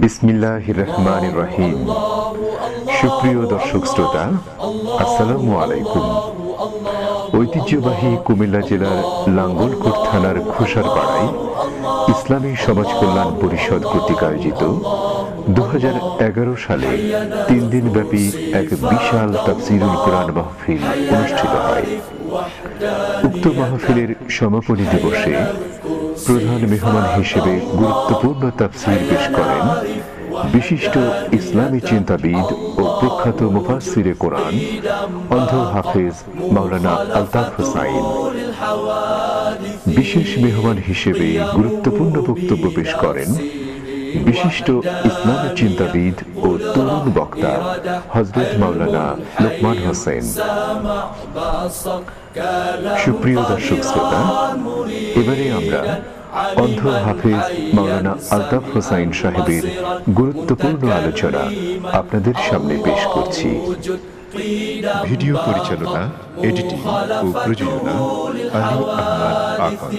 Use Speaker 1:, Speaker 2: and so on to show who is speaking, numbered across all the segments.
Speaker 1: বিসমিল্লাহির রহমানির রহিম। সুপ্রিয় দর্শক শ্রোতা, আসসালামু আলাইকুম। ঐতিহ্যবাহী কুমিল্লা জেলার লাঙ্গলকোট থানার ঘোষারপাড়ায় ইসলামী সমাজ কল্যাণ পরিষদ কর্তৃক আয়োজিত 2011 সালে 3 দিনব্যাপী এক বিশাল তাফসীরুল কুরআন মাহফিল অনুষ্ঠিত হয়। উক্ত মাহফিলের সমাপনী দিবসে প্রধান মেহমান হিসেবে গুরুত্বপূর্ণ তাফসীর পেশ করেন বিশিষ্ট ইসলামী চিন্তাবিদ ও প্রখ্যাত মুফাসসিরে কোরআন অন্ধ হাফেজ মাওলানা আলতাফ হোসাইন। বিশেষ মেহমান হিসেবে গুরুত্বপূর্ণ বক্তব্য পেশ করেন বিশিষ্ট ইসলামী চিন্তাবিদ ও তরুণ বক্তা হযরত মাওলানা লোকমান হোসেন। সুপ্রিয় দর্শক শ্রোতা, এবারে আমরা অন্ধ হাফেজ মাওলানা আলতাফ হোসাইন সাহেবের গুরুত্বপূর্ণ আলোচনা আপনাদের সামনে পেশ করছি। ভিডিও পরিচালনা, এডিটিং ও প্রযোজনা আলী আহমদ আকান।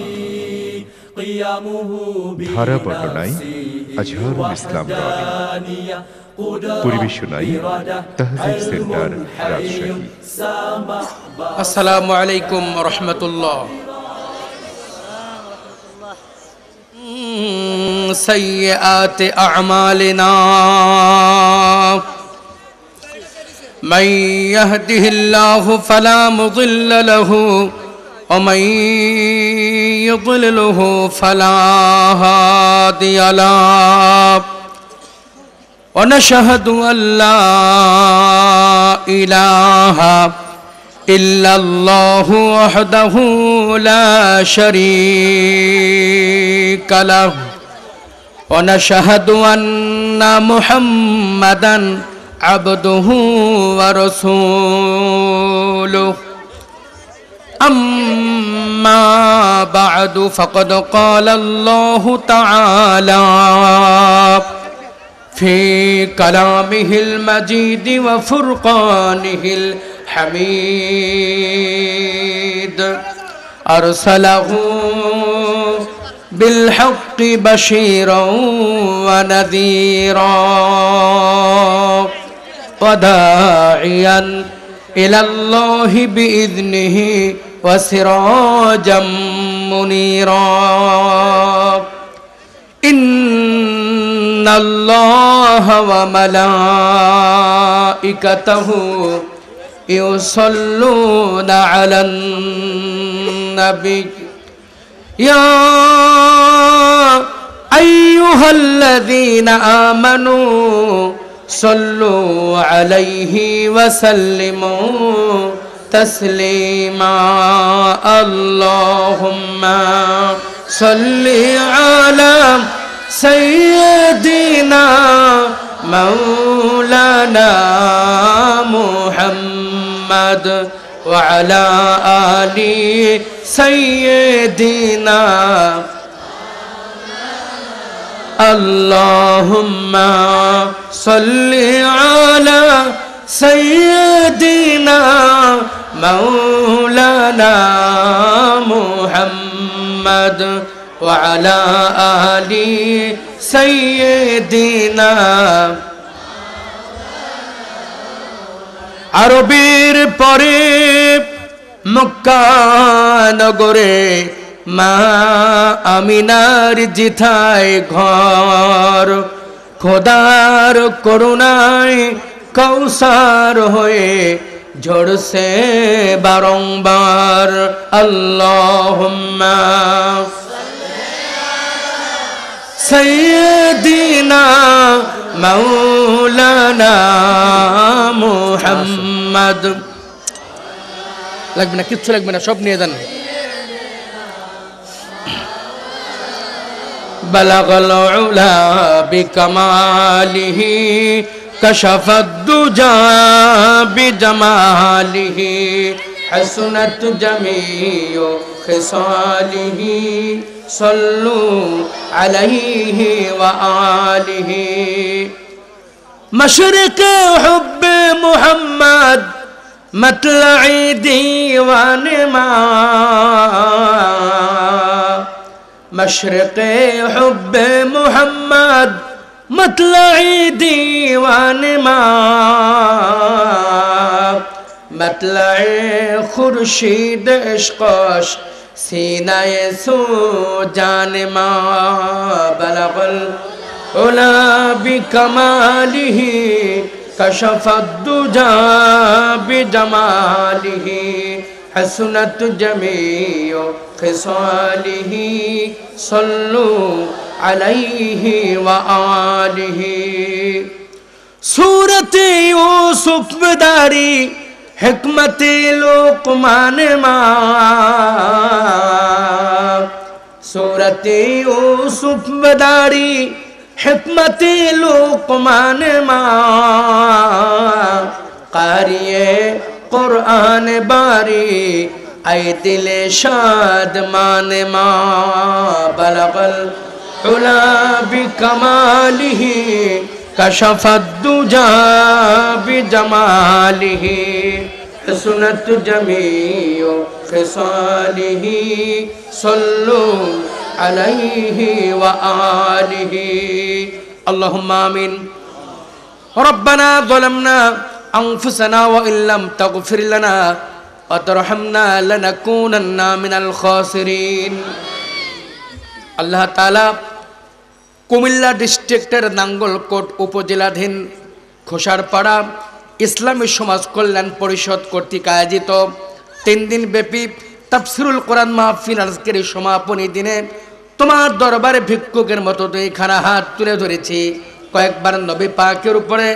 Speaker 1: ধারা বর্ণনায় আজহারুল ইসলাম রানী। পরিবেশনায় তাহজিব সেন্টার, রাজশাহী।
Speaker 2: আসসালামু আলাইকুম ওয়া রাহমাতুল্লাহ। سيئات أعمالنا من يهده الله فلا مضل له ومن يضلله فلا هادي له ونشهد أن لا إله إلا الله وحده لا شريك له ونشهد أن محمدًا عبده ورسوله أما بعد فقد قال الله تعالى في كلامه المجيد وفرقانه الحميد أرسله بالحق بشيرا ونذيرا وداعيا إلى الله بإذنه وسراجا منيرا إن الله وملائكته يصلون على النبي يا أيها الذين آمنوا صلوا عليه وسلموا تسليما اللهم صل على سيدنا مولانا محمد وعلى آل سيدنا اللهم صل على سيدنا مولانا محمد وعلى آل سيدنا আরবের পরে মক্কা নগরে মা আমিনার জিথায় ঘর খোদার করুণায় কৌসার হয়ে ঝরছে বারংবার আল্লাহুম্মা সাইয়্যিদিনা মাওলানা মুহাম্মদ। লাগবে না, কিচ্ছু লাগবে না, সব নিয়ে যান। বালাগাল উলা বিকামালিহি কাশাফাদ দুজা বিজামালিহি হাসনাত জামিউ খিসালিহি সাল্লু আলাইহি ওয়া আলিহি মশরিকে হুব্বে মুহাম্মদ মতলঈ দীওয়ানে মা مشرق حب محمد मतलई दीवान माँ मतलई खुर्शीद इश्क़श सीनाए सो जान माँ बलगल उला बिकमालिही कशफ़द्दुजा बिजमालिही हसनत जमीउ खिसालिही सल्लु अलैहि व आलिही। सूरत यूसुफ बदारी हिकमत लुक़मान माँ सूरत यूसुफ बदारी हिकमत लुक़मान माँ क़ारिए कुरान बारी ऐ दिले शाद मान माँ बलगल उला बिकमालिही कशफ़द्दुजा बिजमालिही हसनत जमीउ खिसालिही सल्लु अलैहि व आलिही। अल्लाहुम्मा आमीन। रब्बना ज़लमना अनफुसना व इल्लम तग़फिर लना व तरहमना लनकूनन्ना मिनल खासिरीन। अल्लाह ताला कुमिल्ला डिस्ट्रिक्टर नांगलकोट उपजेलाधीन खोसारपाड़ा इस्लामी समाज कल्याण परिषद कर्तृक आयोजित 3 दिन व्यापी तफसिरुल कुरान महफिल आजकेर समापनी दिने তোমার দরবারে ভিক্ষুকের মতো দুইখানা হাত তুলে ধরেছি, কয়েকবার নবী পাকের উপরে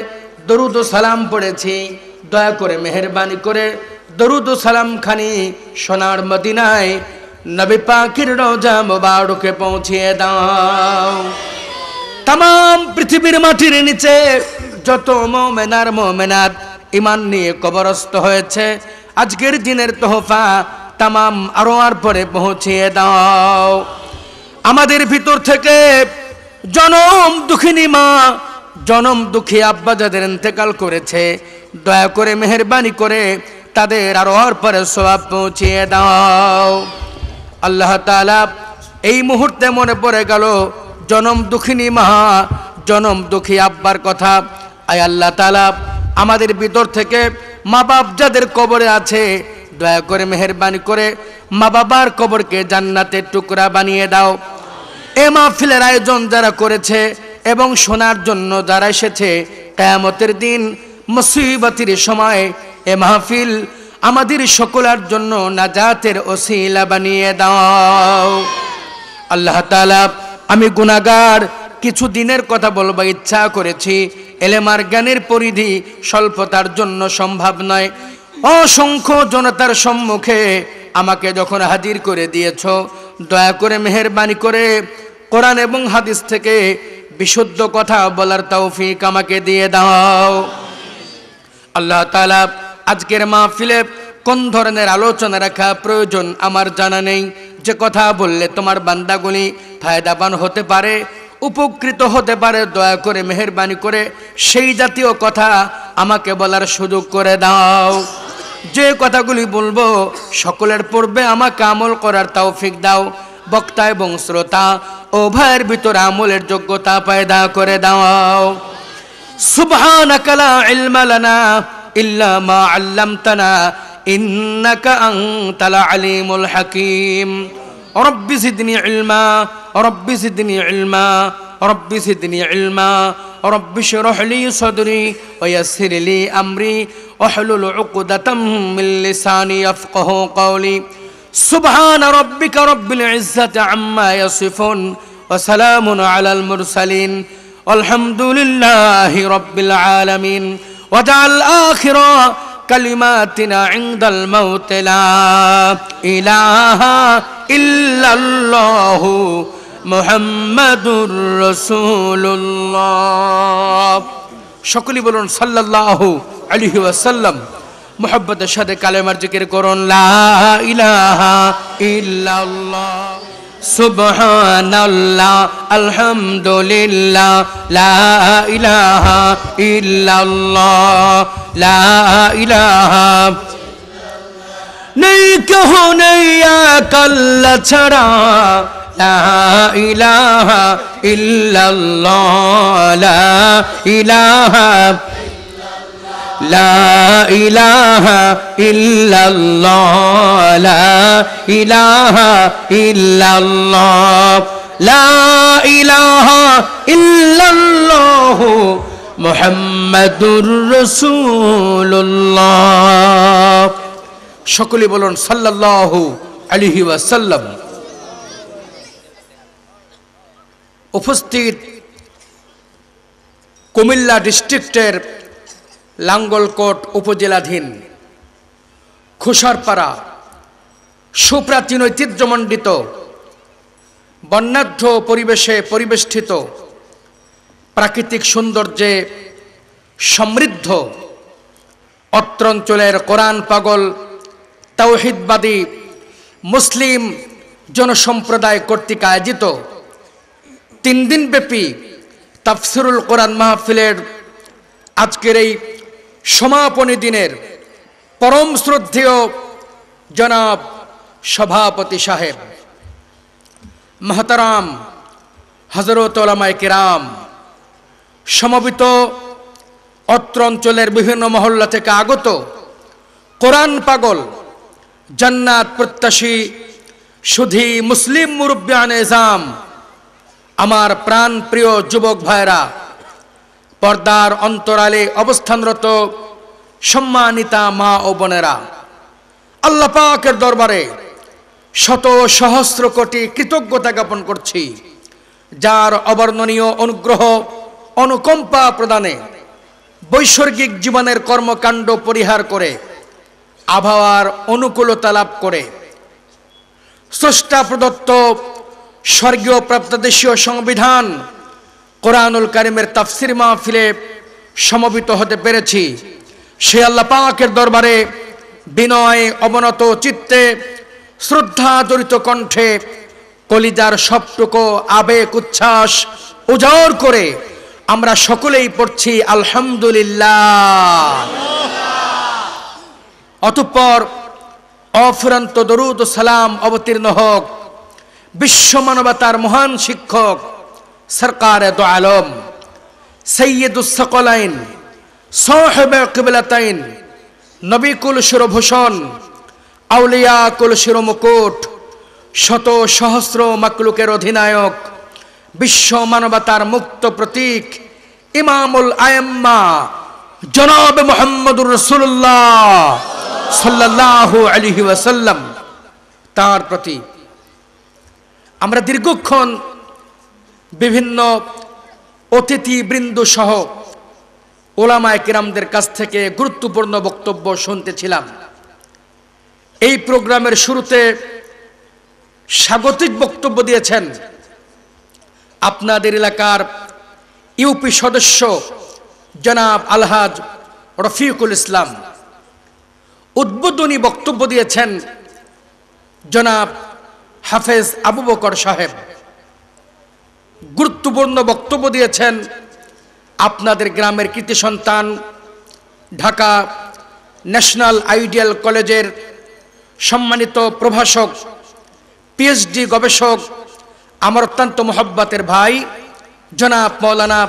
Speaker 2: দরুদ ও সালাম পড়েছি। দয়া করে মেহেরবানি করে দরুদ ও সালাম খানি সোনার মদিনায় নবী পাকের রওজা মুবারকে পৌঁছিয়ে দাও। तमाम पृथिवीर माटिर नीचे যত মুমিনার মুমিনাত ঈমান নিয়ে কবরস্থ হয়েছে আজকের দিনের তোহফা तमाम আরোয়ার পরে পৌঁছিয়ে দাও। আমাদের ভিতর থেকে জনম দুঃখিনী মা জনম দুঃখী আব্বা যাদের ইন্তেকাল করেছে দয়া করে মেহেরবানি করে তাদের আরোয়ার পরে সওয়াব পৌঁছিয়ে দাও। আল্লাহ তাআলা এই মুহূর্তে মনে পড়ে গেল জনম দুঃখিনী মা জনম দুঃখী আব্বার কথা। আয় আল্লাহ তাআলা আমাদের ভিতর থেকে মা বাপ যাদের কবরে আছে দয়া করে মেহেরবানি করে মা বাবার কবরকে জান্নাতের টুকরা বানিয়ে দাও। এ মাহফিলের আয়োজন যারা করেছে এবং শোনার জন্য যারা এসেছে কিয়ামতের দিন মুসিবতের সময় এ মাহফিল আমাদের সকলের জন্য নাজাতের ওসিলা বানিয়ে দাও। আল্লাহ তাআলা আমি গুনাহগার কিছু দিনের কথা বলবো ইচ্ছা করেছি, এলেম আর জ্ঞানের পরিধি স্বল্পতার জন্য সম্ভব নয়। অসংখ্য জনতার সম্মুখে আমাকে যখন হাজির করে দিয়েছো দয়া করে মেহেরবানি করে কোরআন এবং হাদিস থেকে বিশুদ্ধ কথা বলার তৌফিক আমাকে দিয়ে দাও। আল্লাহ তাআলা আজকের মাহফিলে কোন ধরনের আলোচনা রাখা প্রয়োজন আমার জানা নেই। যে কথা বললে তোমার বান্দাগুলি ফায়দাবান হতে পারে উপকৃত হতে পারে দয়া করে মেহেরবানি করে সেই জাতীয় কথা আমাকে বলার সুযোগ করে দাও। যে কথাগুলি বলবো সকলের পূর্বে আমাকে আমল করার তৌফিক দাও। বক্তা এবং শ্রোতা উভয়ের ভিতরে আমলের যোগ্যতা পয়দা করে দাও। সুবহানাকা লা ইলমা লানা ইল্লা মা আল্লামতানা ইন্নাকা আনতাল আলিমুল হাকীম। রব্বি জিদনি ইলমা রব্বি জিদনি ইলমা রব্বি জিদনি ইলমা রব্বি শরহ লি সদরি ওয়া ইয়াসসির লি আমরি ওয়াহলুল উকদাতাম মিন লিসানি ইয়াফকাহু কওলি। সুবহান রাব্বিকা রাব্বিল ইজ্জাতি আম্মা ইয়াসিফুন ওয়া সালামুন আলাল মুরসালিন আলহামদুলিল্লাহি রাব্বিল আলামিন। ওয়াজআল আখিরা কালিমাতিনা ইনদাল মাউত লা ইলাহা ইল্লাল্লাহু মুহাম্মাদুর রাসূলুল্লাহ। সকলেই বলুন সাল্লাল্লাহু আলাইহি ওয়াসাল্লাম। মুহাব্বতের সাথে কালেমার জিকির করুন লা ইলাহা ইল্লাল্লাহ সুবহানাল্লাহ আলহামদুলিল্লাহ লা ইলাহা ইল্লাল্লাহ লা ইলাহা নেই কেহ নেই এক আল্লাহ ছাড়া লা ইলাহা ইল্লাল্লাহ লা ইলাহা লা ইলাহা ইল্লাল্লাহ লা ইলাহা ইল্লাল্লাহ লা ইলাহা ইল্লাল্লাহ মুহাম্মাদুর রাসূলুল্লাহ। সকলে বলুন সাল্লাল্লাহু আলাইহি ওয়াসাল্লাম। উপস্থিত কুমিল্লা ডিস্ট্রিক্টের লাঙ্গলকোট উপজেলাধীন খুশারপাড়া সুপ্রাচীন ঐতিহ্যমণ্ডিত বর্ণাঢ্য পরিবেশে পরিবেষ্টিত প্রাকৃতিক সৌন্দর্যে সমৃদ্ধ অত্র অঞ্চলের কোরআন পাগল তাওহীদবাদী মুসলিম জনসম্প্রদায় কর্তৃক আয়োজিত 3 দিনব্যাপী তাফসিরুল কোরআন মাহফিলের আজকের এই সমাপনী দিনের পরম শ্রদ্ধেয় জনাব সভাপতি সাহেব মহতারাম হযরত উলামায়ে কিরাম, সমবেত অত্র অঞ্চলের বিভিন্ন মহল্লা থেকে আগত কোরআন পাগল জান্নাত প্রত্যাশী সুধী মুসলিম মুরব্বিয়ান এজাম, আমার প্রাণ প্রিয় যুবক ভাইরা, পর্দার অন্তরালে অবস্থানরত সম্মানিতা মা ও বোনেরা, আল্লাহ পাকের দরবারে শত সহস্র কোটি কৃতজ্ঞতা জ্ঞাপন করছি, যার অবর্ণনীয় অনুগ্রহ অনুকম্পা প্রদানে বৈসর্গিক জীবনের কর্মকাণ্ড পরিহার করে আবহাওয়ার অনুকূলতা লাভ করে স্রষ্টা প্রদত্ত স্বর্গীয় প্রাপ্তদেশীয় সংবিধান কোরআনুল কারীমের তাফসির মাহফিলে সমবেত হতে পেরেছি। সে আল্লাহ পাকের দরবারে বিনয় অবনত চিত্তে শ্রদ্ধা জড়িত কণ্ঠে কলিজার সবটুকু আবেগ উচ্ছ্বাস উজাড় করে আমরা সকলেই পড়ছি আলহামদুলিল্লাহ। অতঃপর অফুরন্ত দরুদ ও সালাম অবতীর্ণ হোক বিশ্ব মানবতার মহান শিক্ষক সরকারে দো আলম সৈয়দুস সকলাইন সাহেবে কিবলাতাইন নবী কুল শিরভূষণ আউলিয়া কুল শিরোমুকুট শত সহস্র মাকলুকের অধিনায়ক বিশ্ব মানবতার মুক্ত প্রতীক ইমামুল আইম্মা জনাব মুহাম্মদুর রাসূলুল্লাহ সাল্লাল্লাহু আলাইহি ওয়াসাল্লাম তার প্রতি আমরা দীর্ঘক্ষণ বিভিন্ন অতিথি বৃন্দ সহ ওলামায়ে কিরামদের কাছ থেকে গুরুত্বপূর্ণ বক্তব্য শুনতেছিলাম। এই প্রোগ্রামের শুরুতে স্বাগতিক বক্তব্য দিয়েছেন আপনাদের এলাকার ইউপি সদস্য জনাব আলহাজ রফিকুল ইসলাম। উদ্বোধনী বক্তব্য দিয়েছেন জনাব হাফেজ আবু বকর সাহেব। গুরুত্বপূর্ণ বক্তব্য দিয়েছেন আপনাদের গ্রামের কৃতি সন্তান ঢাকা ন্যাশনাল আইডিয়াল কলেজের সম্মানিত প্রভাষক পিএইচডি গবেষক আমার অত্যন্ত মোহব্বতের ভাই জনাব মাওলানা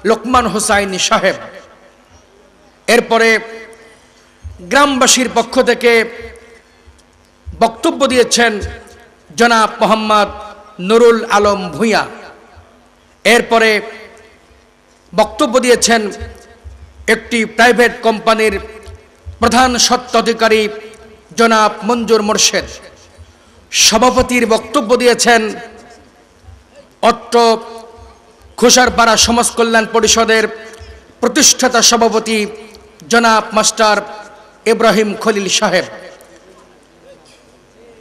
Speaker 2: লোকমান হোসাইনি সাহেব। এরপরে গ্রামবাসীর পক্ষ থেকে বক্তব্য দিয়েছেন জনাব মোহাম্মদ নুরুল আলম ভূঁইয়া। এরপরে বক্তব্য দিয়েছেন একটি প্রাইভেট কোম্পানির প্রধান স্বত্বাধিকারী জনাব মঞ্জুর মোর্শেদ। সভাপতির বক্তব্য দিয়েছেন অত্র খুশারপাড়া সমাজ কল্যাণ পরিষদের প্রতিষ্ঠাতা সভাপতি জনাব মাস্টার ইব্রাহিম খলিল সাহেব।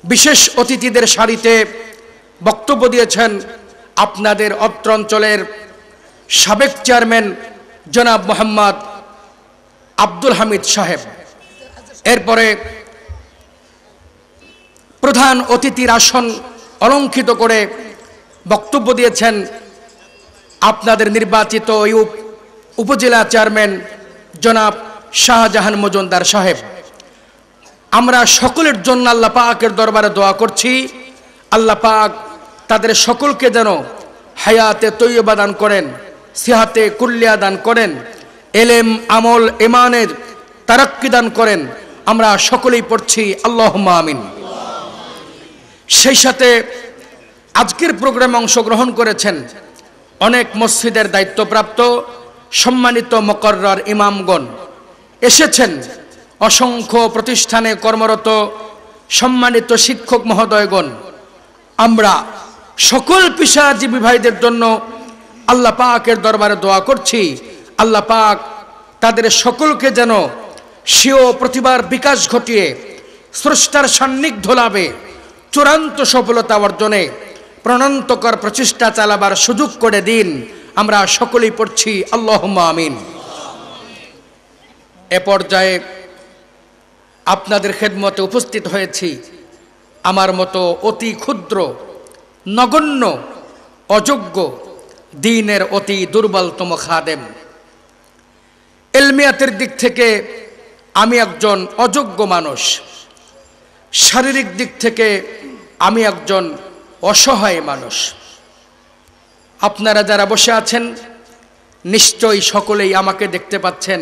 Speaker 2: বিশেষ অতিথিদের সারিতে বক্তব্য দিয়েছেন আপনাদের অত্র অঞ্চলের সাবেক চেয়ারম্যান জনাব মোহাম্মদ আব্দুল হামিদ সাহেব। এরপরে প্রধান অতিথির আসন অলঙ্কৃত করে বক্তব্য দিয়েছেন আপনাদের নির্বাচিত উপজেলা চেয়ারম্যান জনাব শাহজাহান মজুমদার সাহেব। আমরা সকলের জন্য আল্লাহ পাকের দরবারে দোয়া করছি, আল্লাহ পাক তাদের সকলকে যেন হায়াতে তৈয়বা দান করেন, সিহাতে কুল্লিয়া দান করেন, এলেম আমল ইমানের তারাক্কি দান করেন। আমরা সকলেই পড়ছি আল্লাহুম্মা আমিন। সেই সাথে আজকের প্রোগ্রামে অংশগ্রহণ করেছেন অনেক মসজিদের দায়িত্বপ্রাপ্ত সম্মানিত মুকাররর ইমামগণ, এসেছেন অসংখ্য প্রতিষ্ঠানে কর্মরত সম্মানিত শিক্ষক মহোদয়গণ। আমরা সকল পেশাজীবী ভাইদের জন্য আল্লাহ পাকের দরবারে দোয়া করছি, আল্লাহ পাক তাদের সকলকে যেন স্বীয় প্রতিভার বিকাশ ঘটিয়ে স্রষ্টার সান্নিধ্য লাভে চূড়ান্ত সফলতা অর্জনে প্রাণান্তকর প্রচেষ্টা চালাবার সুযোগ করে দিন। আমরা সকলেই পড়ছি আল্লাহুম্মা আমিন। এ পর্যায়ে আপনাদের খেদমতে উপস্থিত হয়েছি আমার মতো অতি ক্ষুদ্র, নগণ্য, অযোগ্য, দ্বীনের অতি দুর্বলতম খাদেম। ইলমিয়াতের দিক থেকে আমি একজন অযোগ্য মানুষ, শারীরিক দিক থেকে আমি একজন অসহায় মানুষ। আপনারা যারা বসে আছেন নিশ্চয়ই সকলেই আমাকে দেখতে পাচ্ছেন,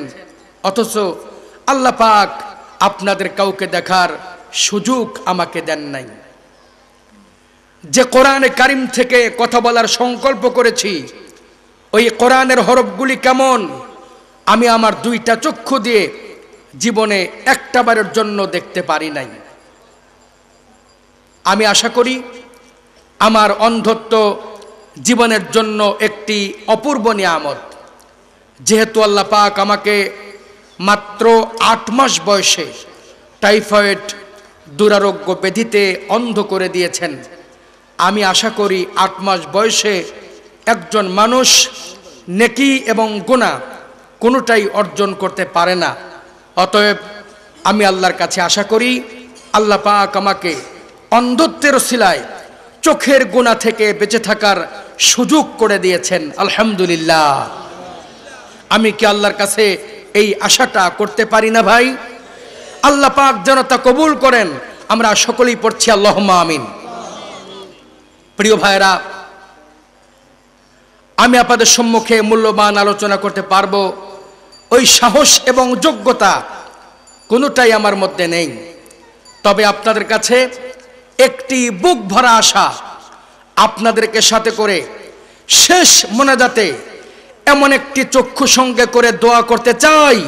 Speaker 2: অথচ আল্লাহ পাক আপনাদের কাউকে দেখার সুযোগ আমাকে দেন নাই। যে কোরআনে কারিম থেকে কথা বলার সংকল্প করেছি, ওই কোরআনের হরফগুলি কেমন আমি আমার দুইটা চক্ষু দিয়ে জীবনে একটাবারের জন্য দেখতে পারি নাই। আমি আশা করি আমার অন্ধত্ব জীবনের জন্য একটি অপূর্ব নিয়ামত। যেহেতু আল্লাহ পাক আমাকে মাত্র 8 মাস বয়সে টাইফয়েড দুরারোগ্য ব্যাধিতে অন্ধ করে দিয়েছেন, আমি আশা করি 8 মাস বয়সে একজন মানুষ নেকি এবং গুনাহ কোনোটাই অর্জন করতে পারে না। অতএব আমি আল্লাহর কাছে আশা করি আল্লাহ পাক আমাকে অন্ধত্বের ওসিলায় চোখের গুনাহ থেকে বেঁচে থাকার সুযোগ করে দিয়েছেন, আলহামদুলিল্লাহ। আমি কি আল্লাহর কাছে এই আশাটা করতে পারি না ভাই? আল্লাহ পাক যেন তা কবুল করেন। আমরা সকলেই পড়ছি আল্লাহুম্মা আমিন। প্রিয় ভাইরা, আমি আপনাদের সম্মুখে মূল্যবান আলোচনা করতে পারবো ওই সাহস এবং যোগ্যতা কোনোটাই আমার মধ্যে নেই। তবে আপনাদের কাছে একটি বুক ভরা আশা, আপনাদেরকে সাথে করে শেষ মোনাজাতে এমন একটি চক্ষু সঙ্গে করে দোয়া করতে চাই,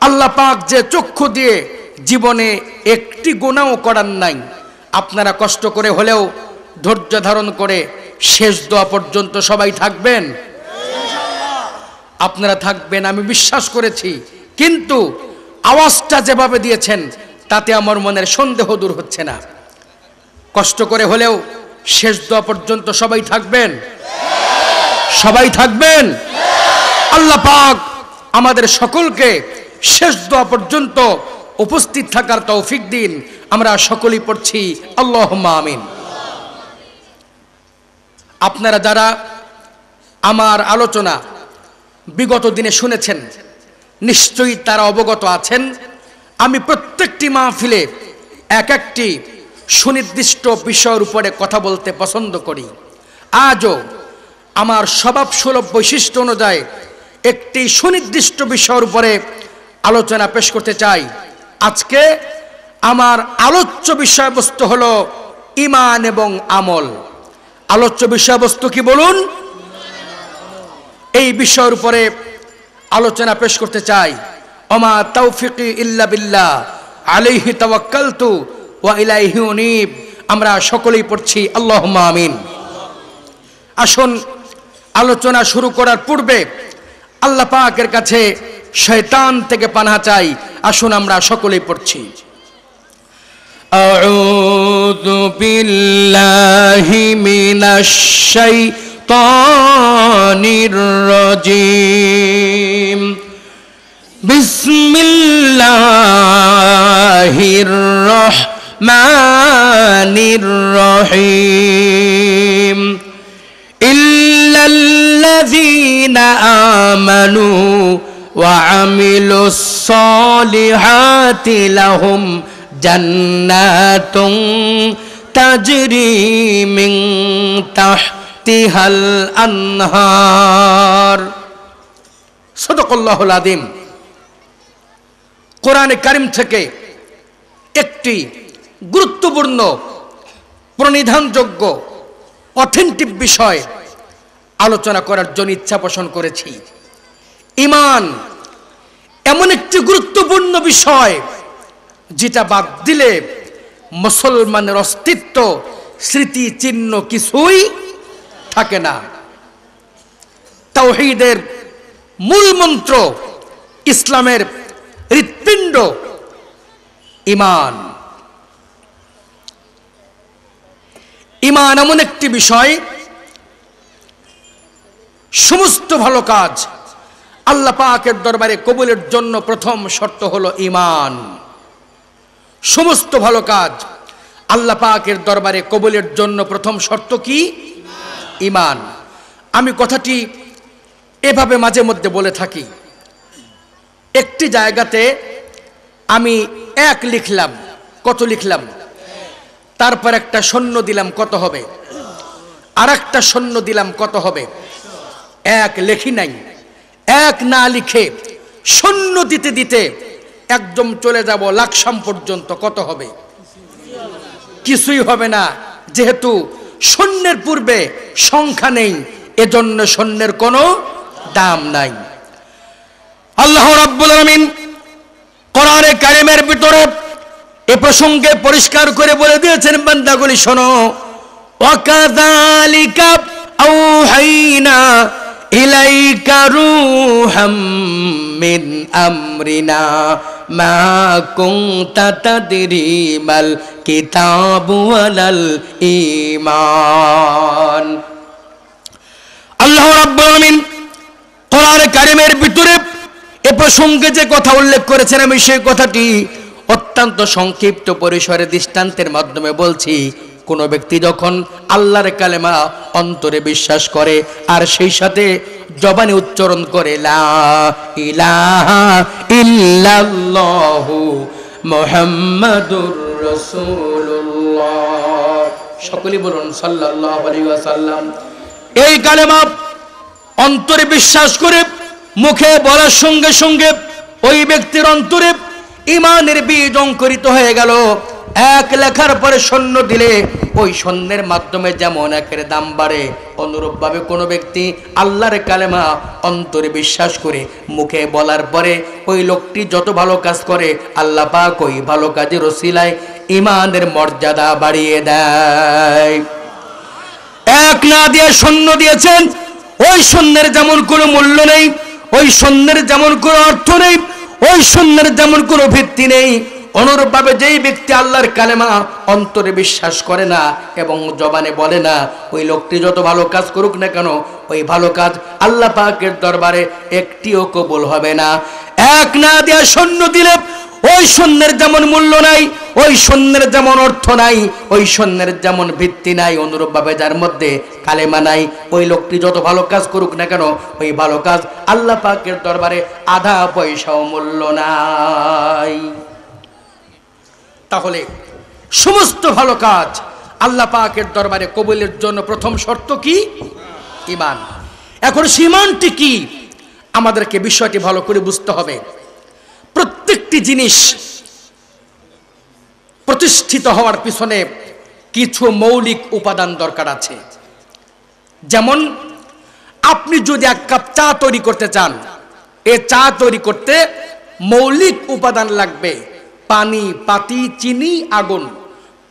Speaker 2: আল্লাহ পাক যে চক্ষু দিয়ে জীবনে একটি গুনাহও করার নাই, আপনারা কষ্ট করে হলেও ধৈর্য ধারণ করে শেষ দোয়া পর্যন্ত সবাই থাকবেন। আপনারা থাকবেন আমি বিশ্বাস করেছি, কিন্তু আওয়াজটা যেভাবে দিয়েছেন তাতে আমার মনের সন্দেহ দূর হচ্ছে না। কষ্ট করে হলেও শেষ দোয়া পর্যন্ত সবাই থাকবেন, সবাই থাকবেন। আল্লাহ পাক আমাদের সকলকে শেষ দোয়া পর্যন্ত উপস্থিত থাকার তৌফিক দিন। আমরা সকলেই পড়ছি আল্লাহুম্মা আমিন। আপনারা যারা আমার আলোচনা বিগত দিনে শুনেছেন নিশ্চয়ই তারা অবগত আছেন, আমি প্রত্যেকটি মাহফিলে এক একটি সুনির্দিষ্ট বিষয়ের উপরে কথা বলতে পছন্দ করি। আজও আমার স্বভাবসুলভ বৈশিষ্ট্য অনুযায়ী একটি সুনির্দিষ্ট বিষয়ের উপরে আলোচনা পেশ করতে চাই। আজকে আমার আলোচ্য বিষয়বস্তু হলো ঈমান এবং আমল। আলোচ্য বিষয়বস্তু কি বলুন? এই বিষয়ের উপরে আলোচনা পেশ করতে চাই। ওমা তাওফিকি ইল্লা বিল্লাহ আলাইহি তাওয়াক্কালতু ওয়া ইলাইহি উনীব। আমরা সকলেই পড়ছি আল্লাহুম্মা আমিন। আসুন আলোচনা শুরু করার পূর্বে আল্লাহ পাকের কাছে শয়তান থেকে পানাহ চাই। আসুন আমরা সকলেই পড়ছি আউযু বিল্লাহি মিনাশ শাইতানির রাজীম। বিসমিল্লাহির রাহমানির রহিম। ইল্লাল্লাযীনা আমানু ওয়া আমিলুস সালিহাতি লাহুম জান্নাতুন তাজরি মিন তাহতিহাল আনহার। সাদাকাল্লাহুল আযীম। কোরআনে কারীম থেকে একটি গুরুত্বপূর্ণ প্রণিধানযোগ্য অথেন্টিক বিষয় আলোচনা করার জন্য ইচ্ছা পোষণ করেছি। ঈমান এমন একটি গুরুত্বপূর্ণ বিষয় যেটা বাদ দিলে মুসলমানের অস্তিত্ব, স্মৃতি চিহ্ন কিছুই থাকে না। তাওহীদের মূল মন্ত্র, ইসলামের হৃৎপিণ্ড ঈমান। ঈমান এমন একটি বিষয়, সমস্ত ভালো কাজ আল্লাহ পাকের দরবারে কবুলের জন্য প্রথম শর্ত হলো ঈমান। সমস্ত ভালো কাজ আল্লাহ পাকের দরবারে কবুলের জন্য প্রথম শর্ত কি? ঈমান। আমি কথাটি এভাবে মাঝে মধ্যে বলে থাকি। একটি জায়গাতে আমি এক লিখলাম, কত লিখলাম, তারপর একটা শূন্য দিলাম, কত হবে? আর একটা শূন্য দিলাম, কত হবে? এক লেখি নাই। এক না লিখে শূন্য দিতে দিতে একদম চলে যাব লাকসাম পর্যন্ত, কত হবে? কিছুই হবে না, যেহেতু শূন্যের পূর্বে সংখ্যা নেই, এজন্য শূন্যের কোনো দাম নাই। আল্লাহ রাব্বুল আলামিন কোরআনে কারীমের ভিতরে এ প্রসঙ্গে পরিষ্কার করে বলে দিয়েছেন, বান্দাগুলি শোনো, ওয়াকাযালিকা আওহাইনা ইলাইকা রূহাম মিন আমরিনা মা কুনতা তাদরি মাল কিতাবু ওয়ালাল ঈমান। আল্লাহ রাব্বুল আলামিন কোরআনে কারীমের ভিতরে এ প্রসঙ্গে যে কথা উল্লেখ করেছেন, আমি সেই কথাটি অত্যন্ত সংক্ষিপ্ত পরিসরে দৃষ্টান্তের মাধ্যমে বলছি। কোন ব্যক্তি যখন আল্লাহর কালেমা অন্তরে বিশ্বাস করে আর সেই সাথে জবানে উচ্চারণ করে লা ইলাহা ইল্লাল্লাহু মুহাম্মাদুর রাসূলুল্লাহ, সকলে বলুন সাল্লাল্লাহু আলাইহি ওয়াসাল্লাম। এই কালেমা অন্তরে বিশ্বাস করে মুখে বলার সঙ্গে সঙ্গে ওই ব্যক্তির অন্তরে ঈমানের বীজ অঙ্কুরিত হয়ে গেল। এক লেখার পরে শূন্য দিলে ওই শূন্যের মাধ্যমে যেমন একের দাম বাড়ে, অনুরূপভাবে কোনো ব্যক্তি আল্লাহর কালেমা অন্তরে বিশ্বাস করে মুখে বলার পরে ওই লোকটি যত ভালো কাজ করে, আল্লাহ পাক ওই ভালো কাজের ওসিলায় ঈমানের মর্যাদা বাড়িয়ে দেয়। এক না দিয়ে শূন্য দিয়েছেন, ওই শূন্যের যেমন কোনো মূল্য নেই, ওই শূন্যের যেমন কোনো অর্থ নেই, ওই শূন্যের যেমন কোনো ভিত্তি নেই। অনুরূপভাবে যেই ব্যক্তি আল্লাহর কালেমা অন্তরে বিশ্বাস করে না এবং জবানে বলে না, ওই লোকটি যত ভালো কাজ করুক না কেন, ওই ভালো কাজ আল্লাহ পাকের দরবারে একটিও কবুল হবে না। এক না দেয়া শূন্য দিলে ওই শূন্যের যেমন মূল্য নাই, ওই শূন্যের যেমন অর্থ নাই, ওই শূন্যের যেমন ভিত্তি নাই, অনুরূপভাবে যার মধ্যে কালেমা নাই, ওই লোকটি যত ভালো কাজ করুক না কেন, ওই ভালো কাজ আল্লাহ পাকের দরবারে আধা পয়সাও মূল্য নাই। তাহলে সমস্ত ভালো কাজ আল্লাহ পাকের দরবারে কবুলের জন্য প্রথম শর্ত কি? ঈমান। এখন ঈমানটি কি, আমাদেরকে বিষয়টি ভালো করে বুঝতে হবে। প্রত্যেকটি জিনিস প্রতিষ্ঠিত হওয়ার পিছনে কিছু মৌলিক উপাদান দরকার আছে। যেমন আপনি যদি এক কাপ চা তৈরি করতে চান, এই চা তৈরি করতে মৌলিক উপাদান লাগবে পানি, পাতি, চিনি, আগুন।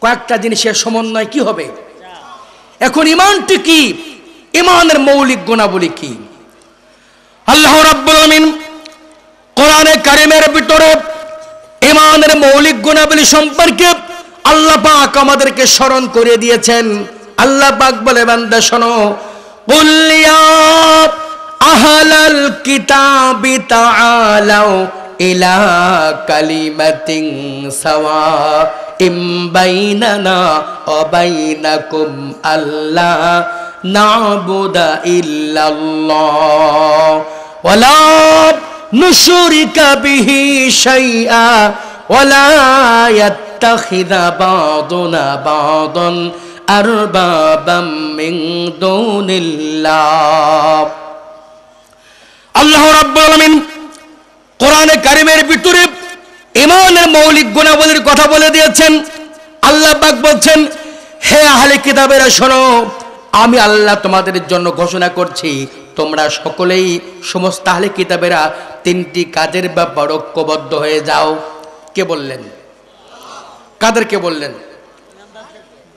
Speaker 2: কয়েকটা জিনিসের সমন্বয় কি হবে? এখন ঈমানটি কি? ঈমানের মৌলিক গুণাবলী কি? আল্লাহ রাব্বুল আলামিন কোরআনে কারীমের ভিতরে ঈমানের মৌলিক গুণাবলী সম্পর্কে আল্লাহ পাক আমাদেরকে স্মরণ করে দিয়েছেন। আল্লাহ পাক বলে, বান্দা শোনো, কুল ইয়া আহলাল কিতাবি তাআলাউ ইলা কালিমাতিন সাওয়াইম বাইনানা ওয়া বাইনাকুম আল্লা না'বুদা ইল্লাল্লাহ ওয়া লা নুশরিকা বিহি শাইআ ওয়া লা ইয়াত্তাখিযা বা'দুনা বা'দান আরবাবাম মিন দুনিল্লাহ। আল্লাহ রাব্বুল আলামিন কোরআনে কারিমের ভিতরে ঈমানের মৌলিক গুণাবলীর কথা বলে দিয়েছেন। আল্লাহ পাক বলছেন, হে আহলে কিতাবেরা শোনো, আমি আল্লাহ তোমাদের জন্য ঘোষণা করছি, তোমরা সকলেই সমস্ত আহলে কিতাবেরা তিনটি কাজের ব্যাপার ঐক্যবদ্ধ হয়ে যাও। কে বললেন? কাদেরকে বললেন?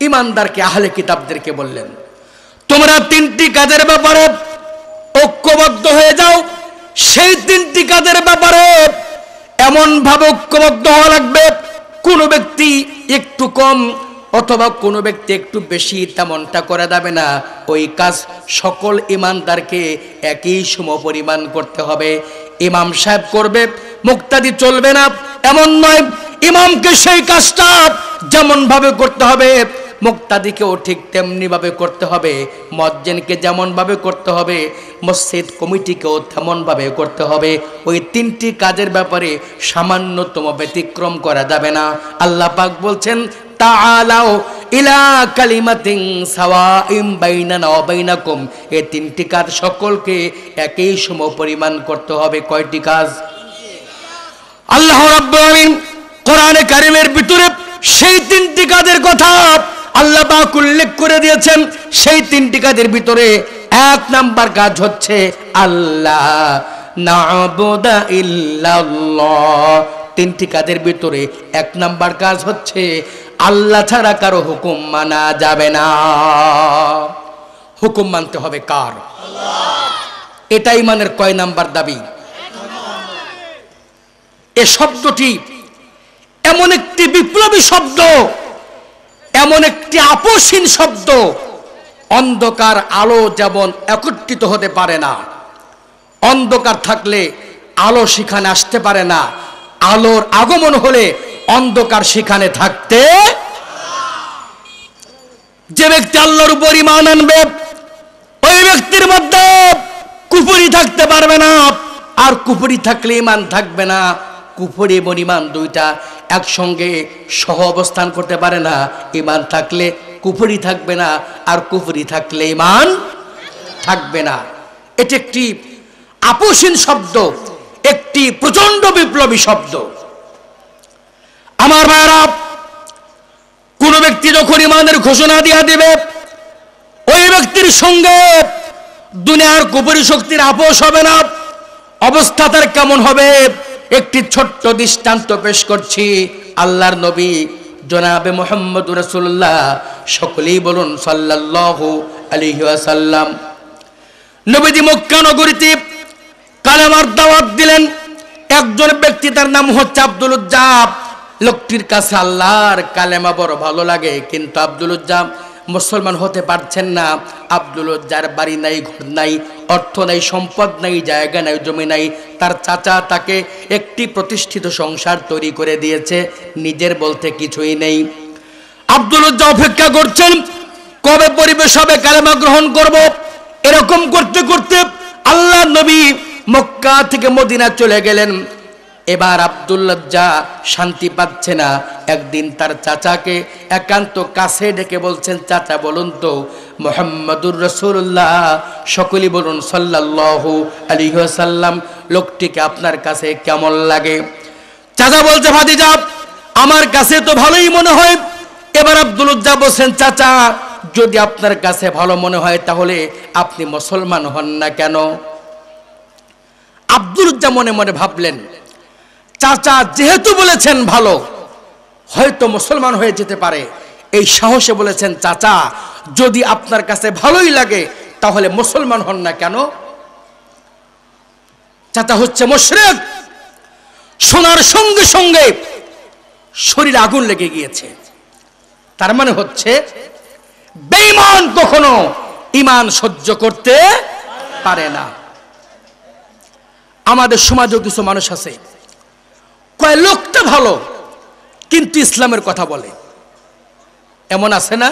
Speaker 2: ঈমানদারকে, আহলে কিতাবদেরকে বললেন, তোমরা তিনটি কাজের ব্যাপারে ঐক্যবদ্ধ হয়ে যাও। সেই তিনটি কাজের ব্যাপারে এমন ভাবে ঐক্যবদ্ধ হওয়া লাগবে, কোন ব্যক্তি একটু কম অথবা কোনো ব্যক্তি একটু বেশি তেমনটা করা যাবে না। ওই কাজ সকল ঈমানদারকে একই সমপরিমাণ করতে হবে। ইমাম সাহেব করবে, মুক্তাদি চলবে না এমন নয়। ইমামকে সেই কাজটা যেমন ভাবে করতে হবে, মুক্তাদিকেও ঠিক তেমনি ভাবে করতে হবে। মুয়াজ্জিনকে যেমন ভাবে করতে হবে, মসজিদ কমিটিকেও তেমন ভাবে করতে হবে। ওই তিনটি কাজের ব্যাপারে সামান্যতম ব্যতিক্রম করা যাবে না। আল্লাহ পাক বলছেন, তাআলাও ইলা কালিমাতিন সাওয়াইম বাইনানা ওয়া বাইনাকুম। এই তিনটি কাজ সকলকে একই সমপরিমাণ করতে হবে। কয়টি কাজ? আল্লাহ রাব্বুল আলামিন কোরআনে কারিমের ভিতরে সেই তিনটি কাজের কথা আল্লাহ পাক উল্লেখ করে দিয়েছেন। সেই তিনটি কাজের ভিতরে এক নাম্বার কাজ হচ্ছে আল্লাহ না'বুদা ইল্লাল্লাহ। তিনটি কাজের ভিতরে এক নাম্বার কাজ হচ্ছে আল্লাহ ছাড়া কারো হুকুম মানা যাবে না। হুকুম মানতে হবে কার? এটা ঈমানের কয় নাম্বার দাবি? এ শব্দটি এমন একটি বিপ্লবী শব্দ, এমন একটি আপোষহীন শব্দ। অন্ধকার আলো যেমন একত্রিত হতে পারে না, অন্ধকার থাকলে আলো সেখানে আসতে পারে না, আলোর আগমন হলে অন্ধকার সেখানে থাকতে। যে ব্যক্তি আল্লাহর উপর ঈমান আনবে, ওই ব্যক্তির মধ্যে কুফরি থাকতে পারবে না। আর কুফরি থাকলে ঈমান থাকবে না। কুফরি এবং ঈমান দুইটা একসঙ্গে সহ অবস্থান করতে পারে না। ঈমান থাকলে কুফরি থাকবে না, আর কুফরি থাকলে ঈমান থাকবে না। এটি একটি আপোষহীন শব্দ, একটি প্রচন্ড বিপ্লবী শব্দ। আমার ভাইরা, কোন ব্যক্তি যখন ঈমানের ঘোষণা দিয়া দিবে, ওই ব্যক্তির সঙ্গে দুনিয়ার কুফরি শক্তির আপোষ হবে না। অবস্থা তার কেমন হবে? একটি ছোট্ট দৃষ্টান্ত পেশ করছি। আল্লাহর নবী জনাবে মুহাম্মদুর রাসূলুল্লাহ, সকলেই বলুন সাল্লাল্লাহু আলাইহি ওয়াসাল্লাম। নবীজি মক্কা নগরীতে কালেমার দাওয়াত দিলেন। একজন ব্যক্তি, তার নাম হচ্ছে আব্দুল উজ্জা। লোকটির কাছে আল্লাহর কালেমা বড় ভালো লাগে, কিন্তু আব্দুল উজ্জা মুসলমান হতে পারছেন না। আব্দুল উজ্জার বাড়ি নাই, ঘর নাই, অর্থ নাই, সম্পদ নাই, জায়গা নাই, জমি নাই। তার চাচা তাকে একটি প্রতিষ্ঠিত সংসার তৈরি করে দিয়েছে, নিজের বলতে কিছুই নেই। আব্দুল উজ্জা অপেক্ষা করছেন কবে পরিবেশ হবে, কালেমা গ্রহণ করব। এরকম করতে করতে আল্লাহ নবী মক্কা থেকে মদিনা চলে গেলেন। এবার আব্দুল উজ্জা শান্তি পাচ্ছে না। একদিন তার চাচাকে একান্ত কাছে ডেকে বলছেন, চাচা বলুন তো, মুহাম্মাদুর রাসূলুল্লাহ, সকলেই বলুন সাল্লাল্লাহু আলাইহি ওয়াসাল্লাম, লোকটিকে আপনার কাছে কেমন লাগে? চাচা বলছে, ভাতিজা আমার কাছে তো ভালোই মনে হয়। এবার আব্দুল উজ্জা বলছেন, চাচা যদি আপনার কাছে ভালো মনে হয় তাহলে আপনি মুসলমান হন না কেন? আব্দুল উজ্জা মনে মনে ভাবলেন, চাচা যেহেতু বলেছেন ভালো, হয়তো মুসলমান হয়ে যেতে পারে। এই সাহসে বলেছেন, চাচা যদি আপনার কাছে ভালোই লাগে তাহলে মুসলমান হন না কেন? চাচা হচ্ছে মুশরিক। শোনার সঙ্গে সঙ্গে শরীরে আগুন লেগে গিয়েছে। তার মানে হচ্ছে বেঈমান কখনো ঈমান সহ্য করতে পারে না। আমাদের সমাজেও কিছু মানুষ আছে, কয় লোকটা ভালো কিন্তু ইসলামের কথা বলে, এমন আছে না?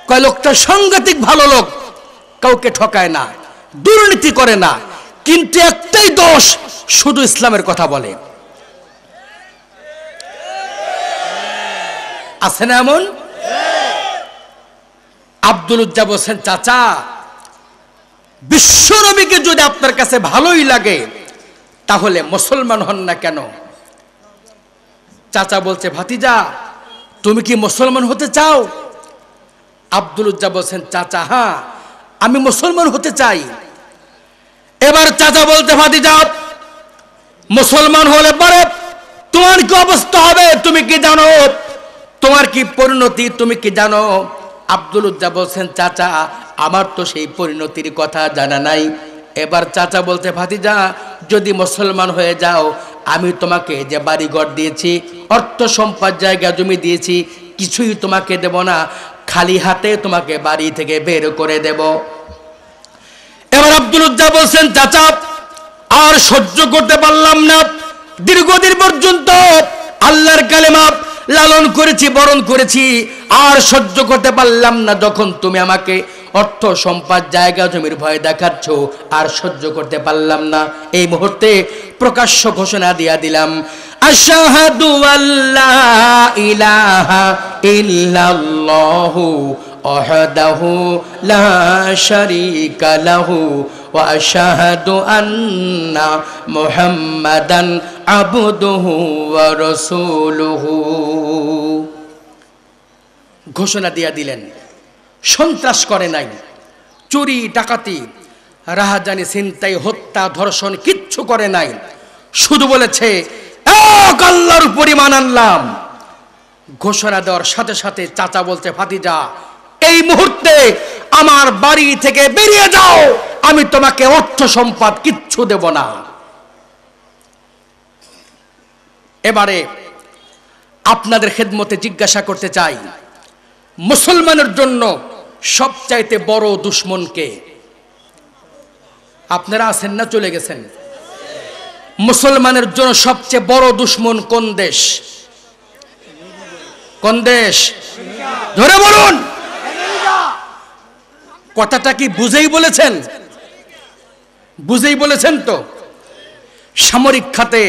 Speaker 2: কয় লোকটা সাংঘাতিক ভালো লোক, কাউকে ঠকায় না, দুর্নীতি করে না, কিন্তু একটাই দোষ, শুধু ইসলামের কথা বলে। আছে না এমন? আব্দুল উজ্জা বলছেন, চাচা বিশ্বনবীকে যদি আপনার কাছে ভালোই লাগে তাহলে মুসলমান হন না কেন? চাচা বলছে, ভাতিজা তুমি কি মুসলমান হতে চাও? আব্দুল উজ্জা বলছেন, চাচা হ্যাঁ আমি মুসলমান হতে চাই। এবার চাচা বলতে, ভাতিজা মুসলমান হলে পরে তোমার কি অবস্থা হবে তুমি কি জানো? তোমার কি পরিণতি তুমি কি জানো? আব্দুল উজ্জা বলছেন, চাচা আমার তো সেই পরিণতির কথা জানা নাই। এবার চাচা বলতে, ভাতিজা যদি মুসলমান হয়ে যাও আমি তোমাকে যে বাড়িঘর দিয়েছি, অর্থ সম্পদ, জায়গা জমি দিয়েছি, কিছুই তোমাকে দেব না, খালি হাতে তোমাকে বাড়ি থেকে বের করে দেব। এবার আব্দুল উজ্জা বলছেন, চাচা আর সহ্য করতে পারলাম না, দীর্ঘদিন পর্যন্ত আল্লাহর কালেমা লালন করেছি, বরণ করেছি, আর সহ্য করতে পারলাম না। যখন তুমি আমাকে অর্থ সম্পদ, জায়গা জমির ভয় দেখাচ্ছ, আর সহ্য করতে পারলাম না। এই মুহূর্তে প্রকাশ্য ঘোষণা দিয়া দিলাম, আশহাদু আল্লা ইলাহা ইল্লাল্লাহু ওয়াহদাহু লা শারীকা লাহু ওয়া আশহাদু আন্না মুহাম্মাদান আবদুহু ওয়া রাসূলুহু। ঘোষণা দিয়া দিলেন। সন্ত্রাস করে নাই, চুরি ডাকাতি রাহাজানি ছিনতাই হত্যা ধর্ষণ কিচ্ছু করে নাই, শুধু বলেছে এক আল্লাহর উপর ঈমান আনলাম। ঘোষণা দেওয়ার সাথে সাথে চাচা বলছে, ভাতিজা এই মুহূর্তে আমার বাড়ি থেকে বেরিয়ে যাও, আমি তোমাকে অর্থ সম্পদ কিচ্ছু দেব না। এবারে আপনাদের খেদমতে জিজ্ঞাসা করতে চাই, মুসলমানের জন্য সবচাইতে বড় দুশ্মন কে? আপনারা আছেন না চলে গেছেন? মুসলমানের জন্য সবচেয়ে বড় দুশ্মন কোন দেশ? কোন দেশ? ধরে বলুন। কথাটা কি বুঝেই বলেছেন? বুঝেই বলেছেন তো? সামরিক খাতে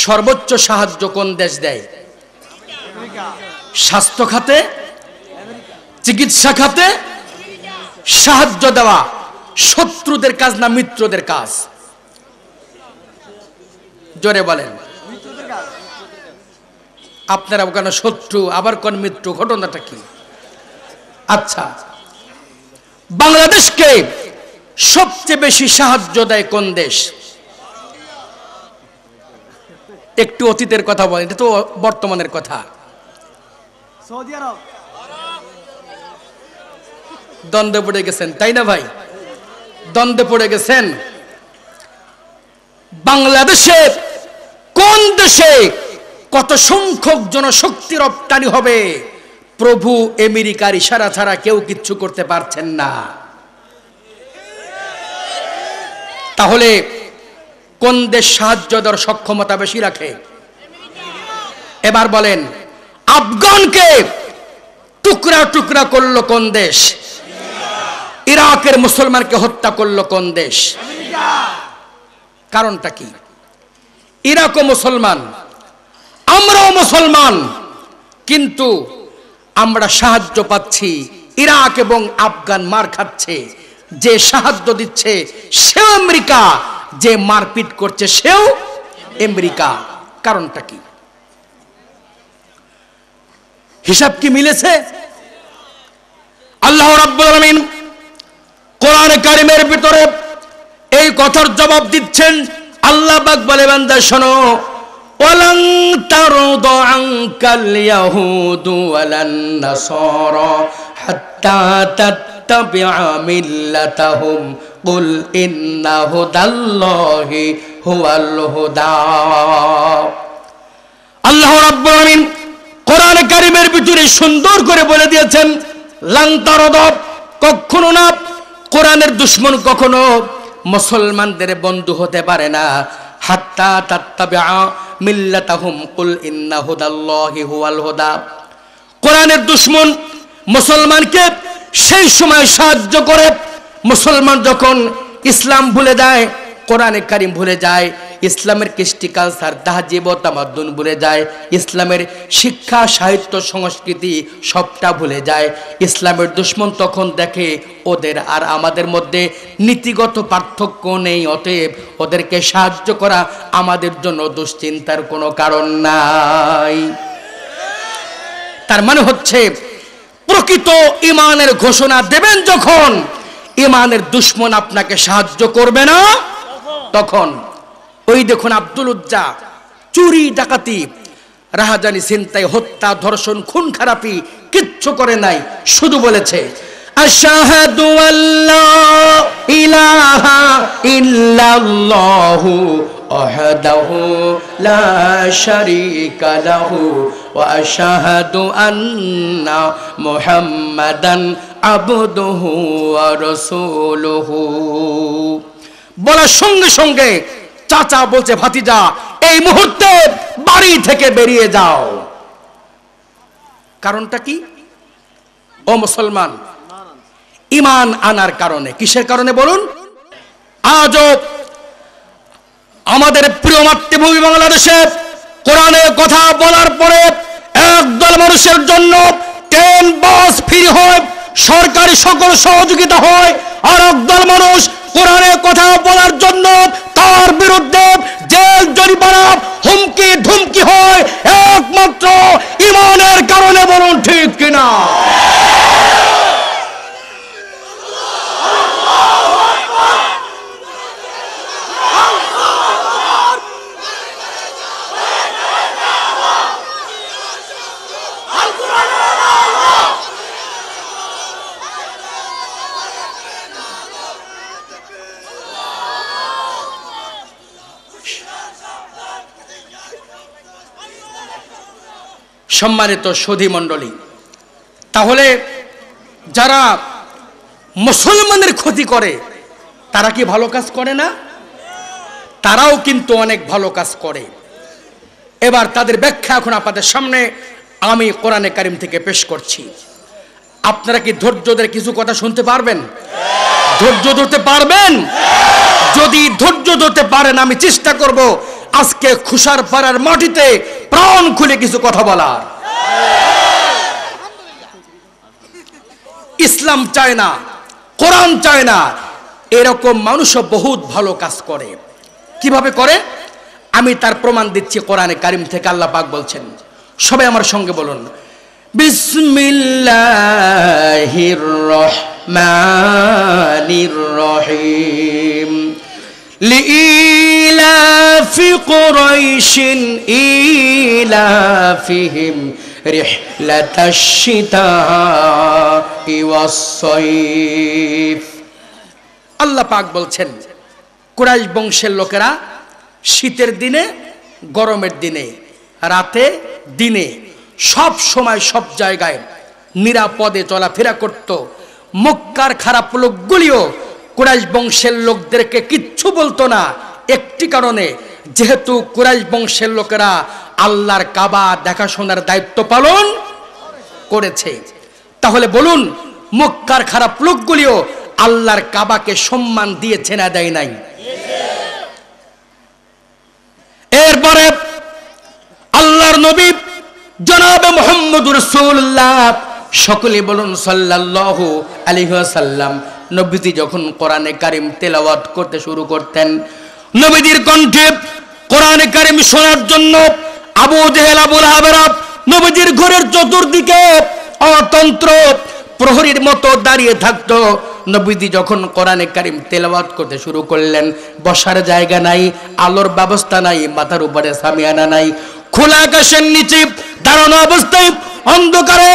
Speaker 2: সর্বোচ্চ সাহায্য কোন দেশ দেয়? স্বাস্থ্য খাতে, চিকিৎসা খাতে সাহায্য দেওয়া শত্রুদের কাজ না মিত্রদের কাজ? জোরে বলেন। আপনারা কেন শত্রু আবার কোন মিত্র, ঘটনাটা কি? আচ্ছা, বাংলাদেশকে সবচেয়ে বেশি সাহায্য দেয় কোন দেশ? একটু অতীতের কথা বলেন, এটা তো বর্তমানের কথা।
Speaker 3: সৌদি আরব।
Speaker 2: দ্বন্দ্বে পড়ে গেছেন তাই না ভাই? দ্বন্দ্বে পড়ে গেছেন। বাংলাদেশে কোন দেশে কত সংখ্যক জনশক্তি রপ্তানি হবে প্রভু আমেরিকার ইশারা ছাড়া কেউ কিচ্ছু করতে পারছেন না। তাহলে কোন দেশ সাহায্য দেওয়ার সক্ষমতা বেশি রাখে? এবার বলেন, আফগানকে টুকরা টুকরা করলো কোন দেশ? ইরাকের মুসলমানকে হত্যা করলো কোন দেশ? কারণটা কি? ইরাকও মুসলমান, আমরাও মুসলমান, কিন্তু আমরা সাহায্য পাচ্ছি, ইরাক এবং আফগান মার খাচ্ছে। যে সাহায্য দিচ্ছে সেও আমেরিকা, যে মারপিট করছে সেও আমেরিকা। কারণটা কি? হিসাব কি মিলেছে? আল্লাহ রাব্বুল আলামিন কোরআন কারীমের ভিতরে এই কথার জবাব দিচ্ছেন। আল্লাহ পাক বলে, বান্দা শোনো, ওয়ালান তারদা আনকাল ইয়াহুদু ওয়ালান নাসারা হাত্তা তাত্তাবিআ মিল্লাতাহুম কুল ইন্না হুদাল্লাহি হুয়াল হুদা। আল্লাহ রাব্বুল আলামিন কোরআন কারীমের ভিতরে সুন্দর করে বলে দিয়েছেন, লান তারদা, কখনো না, কোরআনের দুশমন কখনো মুসলমানদের বন্ধু হতে পারে না। হাত্তা তাত্তাবিআ মিল্লাতাহুম কুল ইন্না হুদাল্লাহি হুয়াল হুদা। কোরআনের দুশমন মুসলমানকে সেই সময় সাহায্য করে মুসলমান যখন ইসলাম ভুলে যায়, কোরআনে কারীম ভুলে যায়, ইসলামের কৃষ্টি কালচার তাহজিব ও তামাদ্দুন ভুলে যায়, ইসলামের শিক্ষা সাহিত্য সংস্কৃতি সবটা ভুলে যায়। ইসলামের দুশ্মন তখন দেখে ওদের আর আমাদের মধ্যে নীতিগত পার্থক্য নেই, অতএব ওদেরকে সাহায্য করা আমাদের জন্য দুশ্চিন্তার কোনো কারণ নাই। তার মানে হচ্ছে প্রকৃত ঈমানের ঘোষণা দেবেন যখন, ঈমানের দুশ্মন আপনাকে সাহায্য করবে না তখন। ওই দেখুন আব্দুল উজ্জা চুরি ডাকাতি রাহাজানি ছিনতাই হত্যা ধর্ষণ খুন খারাপি কিচ্ছু করে নাই, শুধু বলেছে আশহাদু আল্লা ইলাহা ইল্লাল্লাহু ওয়াহদাহু লা শারীকা লাহু ওয়া আশহাদু আন্না মুহাম্মাদান আবদুহু ওয়া রাসূলুহু। বলার সঙ্গে সঙ্গে চাচা বলছে ভাতিজা এই মুহূর্তে বাড়ি থেকে বেরিয়ে যাও। কারণটা কি? ও মুসলমান, ঈমান আনার কারণে। কিসের কারণে বলুন? আজও আমাদের প্রিয় মাতৃভূমি বাংলাদেশে কোরআনের কথা বলার পরে একদল মানুষের জন্য ট্রেন বাস ফ্রি হয়, সরকারি সকল সহযোগিতা হয়, আর একদল মানুষ কোরআনের কথা বলার জন্য তার বিরুদ্ধে জেল জরিমানা হুমকি ধুমকি হয় একমাত্র ঈমানের কারণে। বলুন ঠিক কিনা? সম্মানিত সুধী মণ্ডলী, তাহলে যারা মুসলমানের ক্ষতি করে তারা কি ভালো কাজ করে না? তারাও কিন্তু অনেক ভালো কাজ করে। এবার তাদের ব্যাখ্যা এখন আপনাদের সামনে আমি কোরআনে কারিম থেকে পেশ করছি। আপনারা কি ধৈর্য ধরে কিছু কথা শুনতে পারবেন? ধৈর্য ধরতে পারবেন? যদি ধৈর্য ধরতে পারেন আমি চেষ্টা করব আজকে খুশার পাড়ার মাটিতে প্রাণ খুলে কিছু কথা বলার। ইসলাম চায় না, কোরআন চায় না, এরকম মানুষও বহুত ভালো কাজ করে। কিভাবে করে আমি তার প্রমাণ দিচ্ছি কোরআনে কারিম থেকে। আল্লাহ পাক বলছেন, সবাই আমার সঙ্গে বলুন, বিসমিল্লাহির রহমানির রহিম। লিইলাফি কুরাইশিন ইলাফিহিম রিহলাতাশ শিতাই ওয়াস সাইফ। আল্লাহ পাক বলছেন কুরাইশ বংশের লোকেরা শীতের দিনে, গরমের দিনে, রাতে দিনে সব সময় সব জায়গায় নিরাপদে চলাফেরা করত। মক্কার খারাপ লোকগুলিও কুরাইশ বংশের লোকদেরকে কিচ্ছু বলতো না, একটি কারণে, যেহেতু কুরাইশ বংশের লোকেরা আল্লাহর কাবা দেখাশোনার দায়িত্ব পালন করেছে। তাহলে বলুন মক্কার খারাপ লোকগুলিও আল্লাহর কাবাকে সম্মান দিয়েছে না দেয় নাই? এরপরে আল্লাহর নবী জনাবে মুহাম্মদুর রাসূলুল্লাহ, সকলে বলুন সাল্লাল্লাহু আলাইহি ওয়াসাল্লাম, নবীজি যখন কোরআনে কারিম তেলাওয়াত করতে শুরু করতেন, নবীজির কণ্ঠে কোরআনে কারিম শোনার জন্য আবু জেহেল আবু লাহাবেরা নবীজির ঘরের চতুর্দিকে অতন্ত্র প্রহরীর মতো দাঁড়িয়ে থাকতো। নবীজি যখন কোরআনে কারিম তেলাওয়াত করতে শুরু করলেন, বসার জায়গা নাই, আলোর ব্যবস্থা নাই, মাথার উপরে সামিয়ানা নাই, খোলা আকাশের নিচে দাঁড়ানো অবস্থায় অন্ধকারে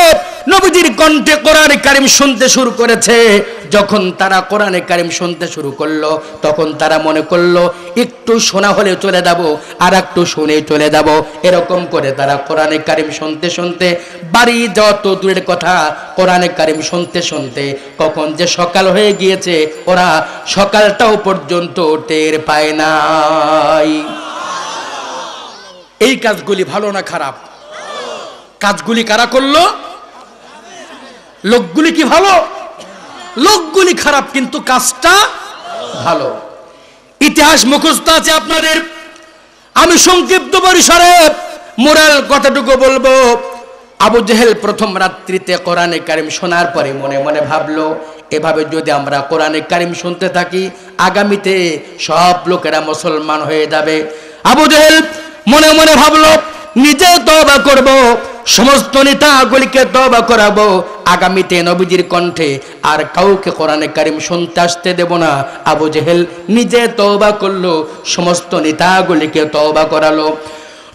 Speaker 2: নবীজির কণ্ঠে কোরআনে কারিম শুনতে শুরু করেছে। যখন তারা কোরআনে কারিম শুনতে শুরু করলো, তখন তারা মনে করলো একটু শোনা হলে চলে যাব, আর একটু শুনে চলে যাব। এরকম করে তারা কোরআনে কারিম শুনতে শুনতে, বাড়ি যত দূরের কথা, কোরআনে কারিম শুনতে শুনতে কখন যে সকাল হয়ে গিয়েছে ওরা সকালটাও পর্যন্ত টের পায় নাই। এই কাজগুলি ভালো না খারাপ? কাজগুলি কারা করলো? লোকগুলি কি ভালো? লোকগুলি খারাপ, কিন্তু কাজটা ভালো। ইতিহাস মুখস্থ আছে আপনাদের, আমি সংক্ষিপ্ত পরিসরে মোরাল কথাটুকু বলবো। আবু জেহেল প্রথম রাত্রিতে কোরআনে কারিম শোনার পরে মনে মনে ভাবলো, এভাবে যদি আমরা কোরআনে কারিম শুনতে থাকি আগামীতে সব লোকেরা মুসলমান হয়ে যাবে। আবু জেহেল মনে মনে ভাবলো, নিজে তওবা করব, সমস্ত নেতাগুলিকে তওবা করাবো, আগামীতে নবীজির কণ্ঠে আর কাউকে কোরআনে কারিম শুনতে আসতে দেব না। আবু জেহেল নিজে তওবা করলো, সমস্ত নেতাগুলিকে তওবা করালো।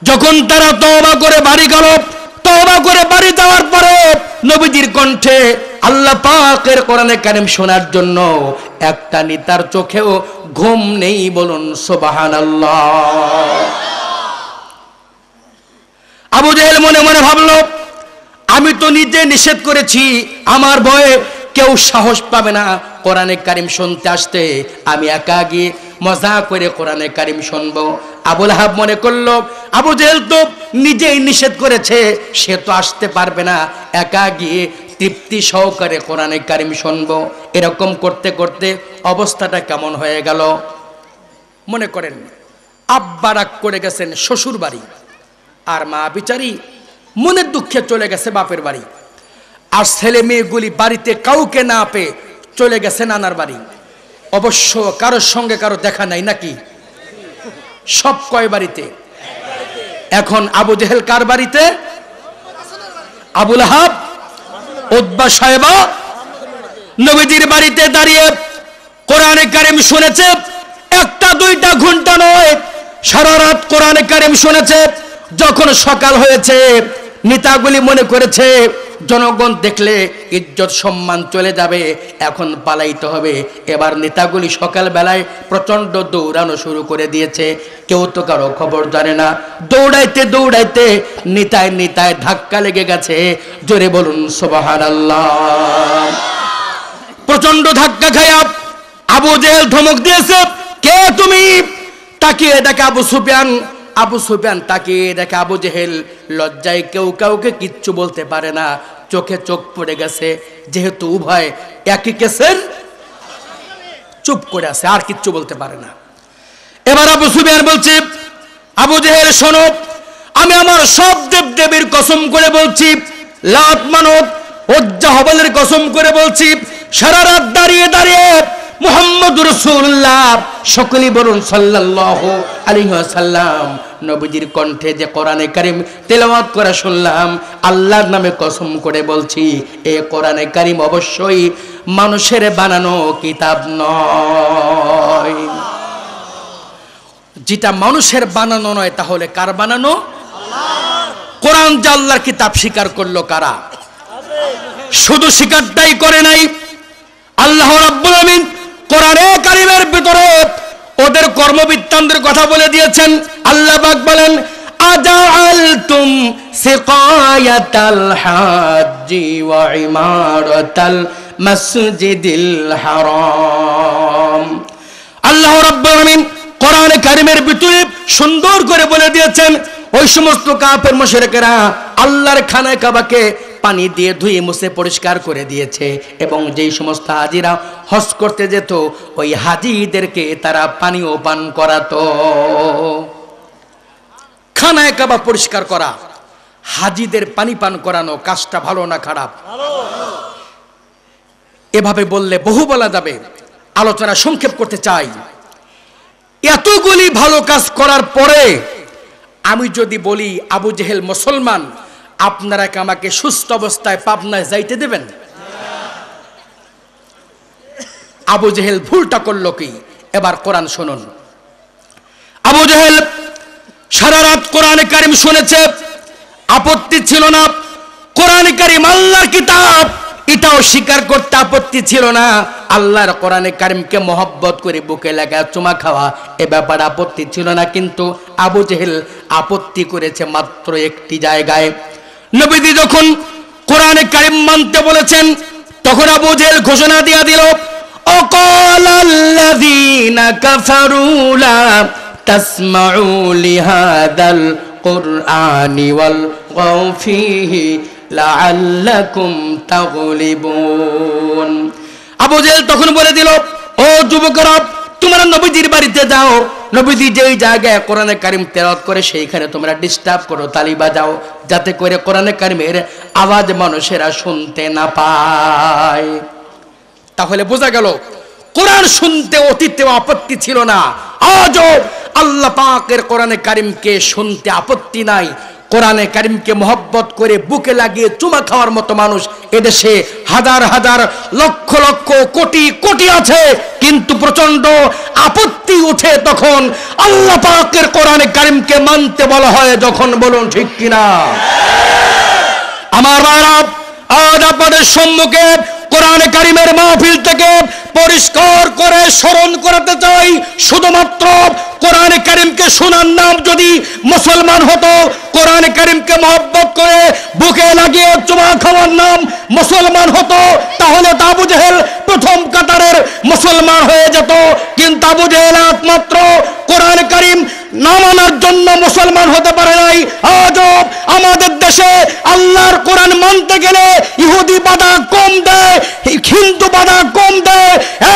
Speaker 2: যখন তারা তওবা করে বাড়ি গেল, তওবা করে বাড়ি যাওয়ার পরে নবীজির কণ্ঠে আল্লাহ পাকের কোরআনে কারিম শোনার জন্য একটা নেতার চোখেও ঘুম নেই, বলুন সুবহানাল্লাহ। আবু জেহেল মনে মনে ভাবলো, আমি তো নিজে নিষেধ করেছি, আমার ভয়ে কেউ সাহস পাবে না কোরআনে কারিম শুনতে আসতে, আমি একা গিয়ে মজা করে কোরআনে কারিম শুনবো। আবু লাহাব মনে করলো, আবু জেহেল তো নিজেই নিষেধ করেছে, সে তো আসতে পারবে না, একা গিয়ে তৃপ্তি সহকারে কোরআনে কারিম শুনবো। এরকম করতে করতে অবস্থাটা কেমন হয়ে গেল মনে করেন। আব্বা রাগ করে গেছেন শ্বশুর বাড়ি, আর মা বিচারি মনের দুঃখে চলে গেছে বাপের বাড়ি, আর ছেলে মেয়েগুলি বাড়িতে কাউকে না পেয়ে চলে গেছে নানার বাড়ি। অবশ্য কারোর সঙ্গে কারো দেখা নাই নাকি? সব কয় বাড়িতে? এখন আবু জেহেল কার বাড়িতে? আবু লাহাব, উতবা সাহেবা নবীজির বাড়িতে দাঁড়িয়ে কোরআনে কারিম শুনেছে। একটা দুইটা ঘন্টা নয়, সারা রাত কোরআনে কারিম শুনেছে। যখন সকাল হয়েছে, নেতাগুলি মনে করেছে জনগণ দেখলে ইজ্জত সম্মান চলে যাবে, এখন পালাইতে হবে। এবার নেতাগুলি সকাল বেলায় প্রচন্ড দৌড়ানো শুরু করে দিয়েছে, কেউ তো কারো খবর জানে না। দৌড়াইতে দৌড়াইতে নেতায় নেতায় ধাক্কা লেগে গেছে, জোরে বলুন সুবহানাল্লাহ। প্রচন্ড ধাক্কা খায়া আবু জেহেল ধমক দিয়েছে, কে তুমি? তাকিয়ে দেখে আবু সুফিয়ান। আবু সুফিয়ান তাকিয়ে দেখে আবু জেহেল। লজ্জায় কেউ কাউকে কিচ্ছু বলতে পারে না, চোখে চোখ পড়ে গেছে, যেহেতু উভয় একই কেসের, চুপ করে আছে, আর কিচ্ছু বলতে পারে না। এবার আবু সুফিয়ান বলছে, আবু জেহেল শোনো, আমি আমার সব দেব দেবীর কসম করে বলছি, লাত মানত উজ্জা হবলের কসম করে বলছি, সারা রাত দাঁড়িয়ে দাঁড়িয়ে মুহাম্মদুর রাসূলুল্লাহ, সকলেই বলুন সাল্লাল্লাহু আলাইহি ওয়াসাল্লাম, নবীজির কণ্ঠে যে কোরআনে কারিম তেলাওয়াত করা শুনলাম, আল্লাহর নামে কসম করে বলছি, এই কোরআনে কারিম অবশ্যই মানুষের বানানো কিতাব নয়। যেটা মানুষের বানানো নয়, তাহলে কার বানানো? কোরআন যে আল্লাহর কিতাব স্বীকার করলো কারা? শুধু স্বীকারটাই করে নাই, আল্লাহ রাব্বুল আমিন কোরআনে কারিমের ভিতরে ওদের কর্মবৃত্তান্তের কথা বলে দিয়েছেন। আল্লাহ পাক বলেন, আজাআলতুম সিকায়াতাল হাজ্জি ওয়া ইমারাতাল মাসজিদিল হারাম। আল্লাহ রাব্বুল আমিন কোরআনে কারিমের ভিতরে সুন্দর করে বলে দিয়েছেন, ওই সমস্ত কাফের মুশরিকেরা আল্লাহর খানায় কাবাকে পানি দিয়ে ধুয়ে মুছে পরিষ্কার করে দিয়েছে, এবং যেই সমস্ত হাজিরা হজ করতে যেত, ওই হাজিদেরকে তারা পানিও পান করাতো। খানায় কাবা পরিষ্কার করা, হাজিদের পানি পান করানো, কাজটা ভালো না খারাপ? এভাবে বললে বহু বলা যাবে, আলোচনা সংক্ষেপ করতে চাই। এতগুলি ভালো কাজ করার পরে আমি যদি বলি আবু জেহেল মুসলমান, আপনারা কি আমাকে সুস্থ অবস্থায় পাবনায় যাইতে দেবেন? আবু জেহেল ভুলটা করলো কি? এবার কোরআন শুনুন। আবু জেহেল সারা রাত কোরআনে কারিম শুনেছে, আপত্তি ছিল না। কোরআনে কারিম আল্লাহর কিতাব, এটাও স্বীকার করতে আপত্তি ছিল না। আল্লাহর কোরআনে কারিমকে মহব্বত করে বুকে লাগা চুমা খাওয়া, এ ব্যাপারে আপত্তি ছিল না। কিন্তু আবু জেহেল আপত্তি করেছে মাত্র একটি জায়গায়। নবীজি যখন কোরআনে কারিম মানতে বলেছেন, তখন আবু জেহেল ঘোষণা দিয়ে দিল, অকালাল্লাযীনা কাফারু লা তাসমাউ লিহাদাল কুরআনি ওয়ালগাউ ফীহি লাআল্লাকুম তাগলিবুন। আবু জেহেল তখন বলে দিল, ও যুবকরা, তোমরা নবীজির বাড়িতে যাও, নবীজি যেই জায়গায় কোরআনে কারিম তেলাওয়াত করে সেইখানে তোমরা ডিস্টার্ব করো, তালি বাজাও, যাতে করে কোরআনে কারিমের আওয়াজ মানুষেরা শুনতে না পায়। তাহলে বোঝা গেল কোরআন শুনতে অতীতে আপত্তি ছিল না, আজও আল্লাহ পাকের কোরআনে কারিমকে শুনতে আপত্তি নাই। কোরআনে কারিমকে মহব্বত করে বুকে লাগিয়ে চুমা খাওয়ার মতো মানুষ এদেশে হাজার হাজার লক্ষ লক্ষ কোটি কোটি আছে, কিন্তু প্রচন্ড আপত্তি উঠে তখন আল্লাহ পাকের কোরআনে কারিমকে মানতে বলা হয় যখন। বলুন ঠিক কিনা? আমার ভাইরা, আজ আপনাদের সম্মুখে কোরআনে কারিমের মাহফিল থেকে পরিষ্কার করে স্মরণ করাতে চাই, শুধুমাত্র কোরআনে কারিমকে শোনার নাম যদি মুসলমান হতো, কোরআনে কারিমকে মহব্বত করে বুকে লাগিয়ে চুমা খাওয়ার নাম মুসলমান হতো, তাহলে আবু জেহেল প্রথম কাতারের মুসলমান হয়ে যেত। কিন্তু আবু জেহেল একমাত্র কোরআনে কারিম না মানার জন্য মুসলমান হতে পারে নাই। আজও আমাদের দেশে আল্লাহর কোরআন মানতে গেলে ইহুদি বাধা কম দেয়, হিন্দু বাধা কম দেয়।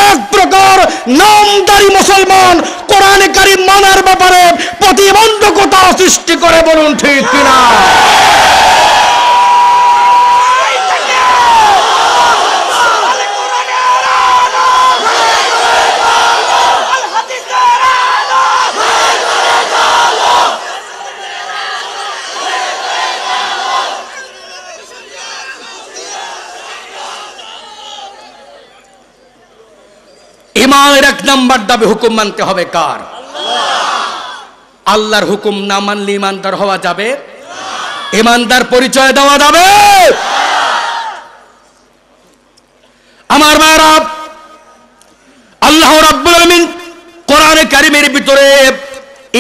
Speaker 2: এক প্রকার নামদারি মুসলমান কোরআনে কারিম মানার ব্যাপারে প্রতিবন্ধকতা সৃষ্টি করে। বলুন ঠিক কিনা? ইমানের এক নাম্বার দাবি, হুকুম মানতে হবে কার? আল্লাহর হুকুম না মানলে ইমানদার হওয়া যাবে? ইমানদার পরিচয় দেওয়া যাবে? আমার ভাইরা, আল্লাহ রাব্বুল আলামিন কোরআনে কারিমের ভিতরে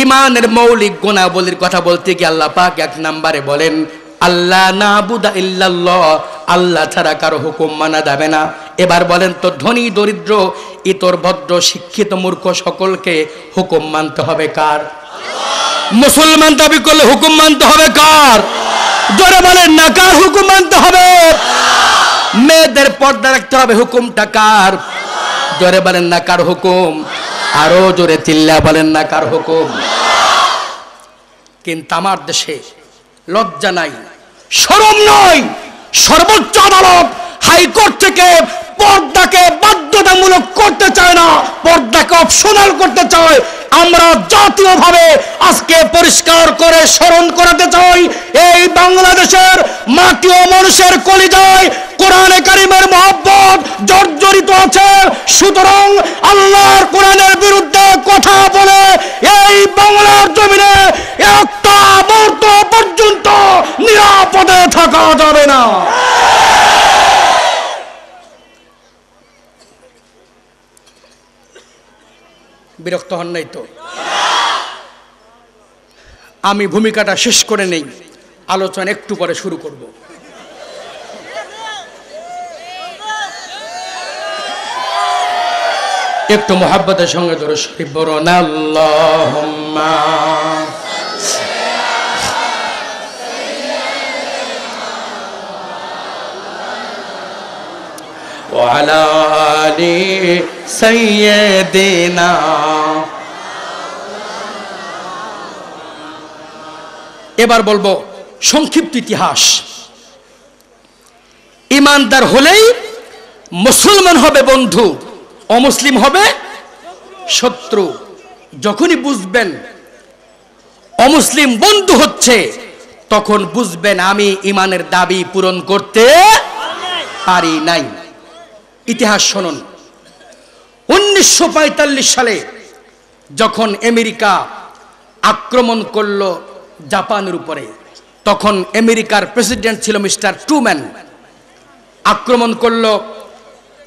Speaker 2: ইমানের মৌলিক গুণাবলীর কথা বলতে গিয়ে আল্লাহ পাক এক নম্বরে বলেন, আল্লাহ নাবুদা ইল্লাল্লাহ, আল্লাহ ছাড়া কারো হুকুম মানা যাবে না। এবার বলেন তো, ধনী দরিদ্র ইতর ভদ্র শিক্ষিত মূর্খ সকলকে হুকুম মানতে হবে কার? মুসলমান দাবি করলে হুকুম মানতে হবে কার? জোরে বলেন না, কার হুকুম মানতে হবে? মেয়েদের পর্দা রাখতে হবে, হুকুমটা কার? জোরে বলেন না, কার হুকুম? আরো জোরে চিল্লা বলেন না, কার হুকুম? কিন্তু আমার দেশে লজ্জা নাই, শরম নাই, সর্বোচ্চ আদালত হাইকোর্ট থেকে পর্দাকে বাধ্যতামূলক করতে চায় না, পর্দাকে অপশনাল করতে চায়। আমরা জাতীয়ভাবে আজকে পরিষ্কার করে স্মরণ করাতে চাই, এই বাংলাদেশের মাটি ও মানুষের কলিজায় কোরআনে কারিমের মহব্বত জর্জরিত আছে। সুতরাং আল্লাহর কোরআনের বিরুদ্ধে কথা বলে এই বাংলার জমিনে একটা মুহূর্ত পর্যন্ত নিরাপদে থাকা যাবে না। বিরক্ত হন নাই তো? আমি ভূমিকাটা শেষ করে নেই, আলোচনা একটু পরে শুরু করব। একটু মোহাব্বতের সঙ্গে ধরে শরীফ বলুন, আল্লাহুম্মা ওয়া আলা আলি সাইয়্যিদিনা। এবার বলবো সংক্ষিপ্ত ইতিহাস। ইমানদার হলেই মুসলমান হবে বন্ধু, অমুসলিম হবে শত্রু। যখনই বুঝবেন অমুসলিম বন্ধু হচ্ছে, তখন বুঝবেন আমি ইমানের দাবি পূরণ করতে পারি নাই। ইতিহাস শুনুন। 1945 সালে যখন আমেরিকা আক্রমণ করলো জাপানের উপরে, তখন আমেরিকার প্রেসিডেন্ট ছিল মিস্টার ট্রুম্যান। আক্রমণ করলো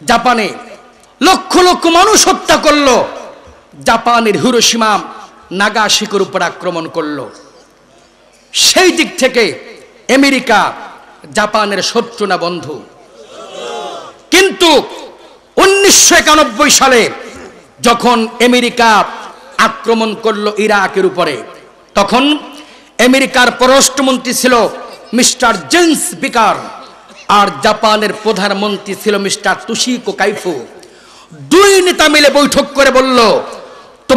Speaker 2: জাপানে, লক্ষ লক্ষ মানুষ হত্যা করলো। জাপানের হিরোশিমা নাগাসাকির উপর আক্রমণ করলো। সেই দিক থেকে আমেরিকা জাপানের শত্রু না বন্ধু? কিন্তু 1991 সালে যখন আমেরিকা আক্রমণ করলো ইরাকের উপরে, তখন আমেরিকার পররাষ্ট্রমন্ত্রী ছিল মিস্টার জেমস বেকার, আর জাপানের প্রধানমন্ত্রী ছিল মিস্টার তোশিকো কাইফু। দুই নেতা মিলে বৈঠক করে বলল,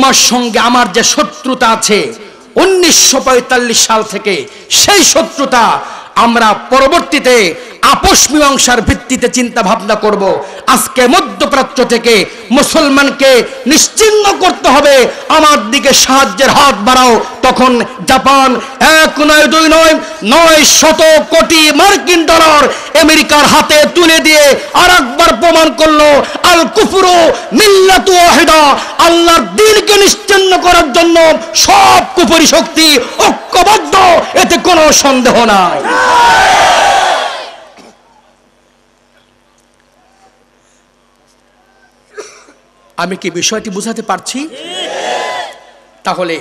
Speaker 2: তোমার সঙ্গে আমার যে শত্রুতা আছে 1945 সাল থেকে, সেই শত্রুতা আমরা পরবর্তীতে আপোষ মীমাংসার ভিত্তিতে চিন্তা ভাবনা করব। আজকে মধ্যপ্রাচ্য থেকে মুসলমানকে নিশ্চিহ্ন করতে হবে, আমার দিকে সাহায্যের হাত বাড়াও। তখন জাপান 1 নয় 2 নয় 900 কোটি মার্কিন ডলার আমেরিকার হাতে তুলে দিয়ে আরেকবার প্রমাণ করলো আল কুফরু মিল্লাতু ওয়াহিদা, আল্লাহর দ্বীনকে নিশ্চিহ্ন করার জন্য সব কুফরি শক্তি ঐক্যবদ্ধ, এতে কোনো সন্দেহ নাই। আমি কি বিষয়টি বুঝাতে পারছি? তাহলে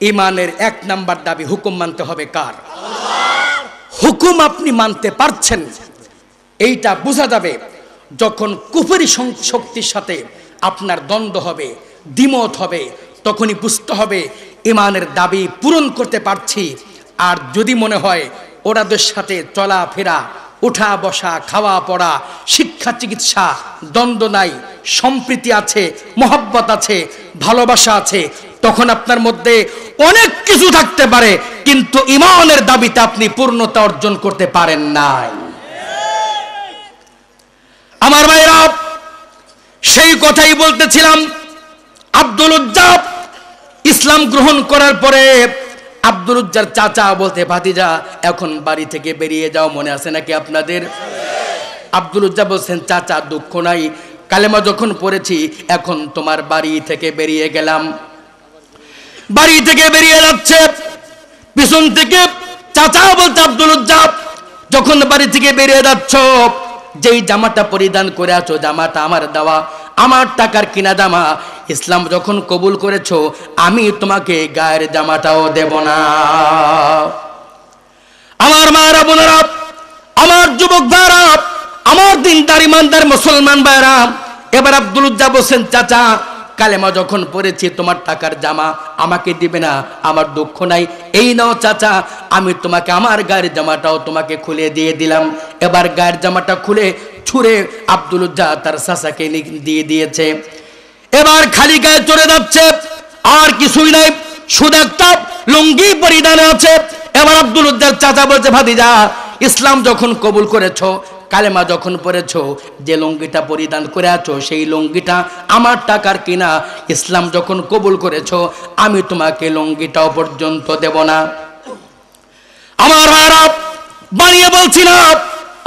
Speaker 2: ঈমানের 1 নাম্বার দাবি, হুকুম মানতে হবে কার? হুকুম আপনি মানতে পারছেন, এইটা বোঝা যাবে যখন কুফরি শক্তির সাথে আপনার দ্বন্দ্ব হবে, দ্বিমত হবে, তখনই বুঝতে হবে ঈমানের দাবি পূরণ করতে পারছি। আর যদি মনে হয় ওরাদের সাথে চলাফেরা, উঠা বসা, খাওয়া পড়া, শিক্ষা চিকিৎসা, দ্বন্দ্ব নাই, সম্প্রীতি আছে, মহব্বত আছে, ভালোবাসা আছে, তখন আপনার মধ্যে অনেক কিছু থাকতে পারে, কিন্তু ঈমানের দাবিতে আপনি পূর্ণতা অর্জন করতে পারেন নাই। আমার ভাইরা, সেই কথাই বলতেছিলাম। আব্দুল উজ্জা ইসলাম গ্রহণ করার পরে আব্দুল উজ্জার চাচা বলতে, ভাতিজা এখন বাড়ি থেকে বেরিয়ে যাও, মনে আছে নাকি আপনাদের? আব্দুল উজ্জা বলছেন, চাচা দুঃখ নাই, কালেমা যখন পড়েছি এখন তোমার বাড়ি থেকে বেরিয়ে গেলাম। বাড়ি থেকে বেরিয়ে যাচ্ছে, পিছন থেকে চাচা বলতে, আব্দুল উজ্জা যখন বাড়ি থেকে বেরিয়ে যাচ্ছ, যেই জামাটা পরিধান করে আছো জামাটা আমার দেওয়া, আমার টাকার কিনা জামা, ইসলাম যখন কবুল করেছো আমি তোমাকে গায়ের জামাটাও দেব না। আমার মায়েরা বোনেরা, আমার যুবক ভাইরা, আমার দিনদার ইমানদার মুসলমান ভাইরা, এবার আব্দুল উজ্জা বলছেন, চাচা কালেমা যখন পড়েছি তোমার টাকার জামা আমাকে দিবে না, আমার দুঃখ নাই, এই নাও চাচা, আমি তোমাকে আমার গায়ের জামাটাও তোমাকে খুলে দিয়ে দিলাম। এবার গায়ের জামাটা খুলে ছুঁড়ে আব্দুল উজ্জা তার চাচাকে দিয়ে দিয়েছে। এবার খালি গায়ে চলে যাচ্ছে, আর কিছুই নাই, শুধু একটা লুঙ্গি পরিধানে আছে। এবার আব্দুল উজ্জার চাচা বলছে, ভাতিজা ইসলাম যখন কবুল করেছো, কালেমা যখন পড়েছো, যে লুঙ্গিটা পরিধান করে আছো সেই লুঙ্গিটা আমার টাকার কিনা, ইসলাম যখন কবুল করেছো আমি তোমাকে লুঙ্গিটাও পর্যন্ত দেব না। আমার ভাইরা, বানিয়ে বলছি না,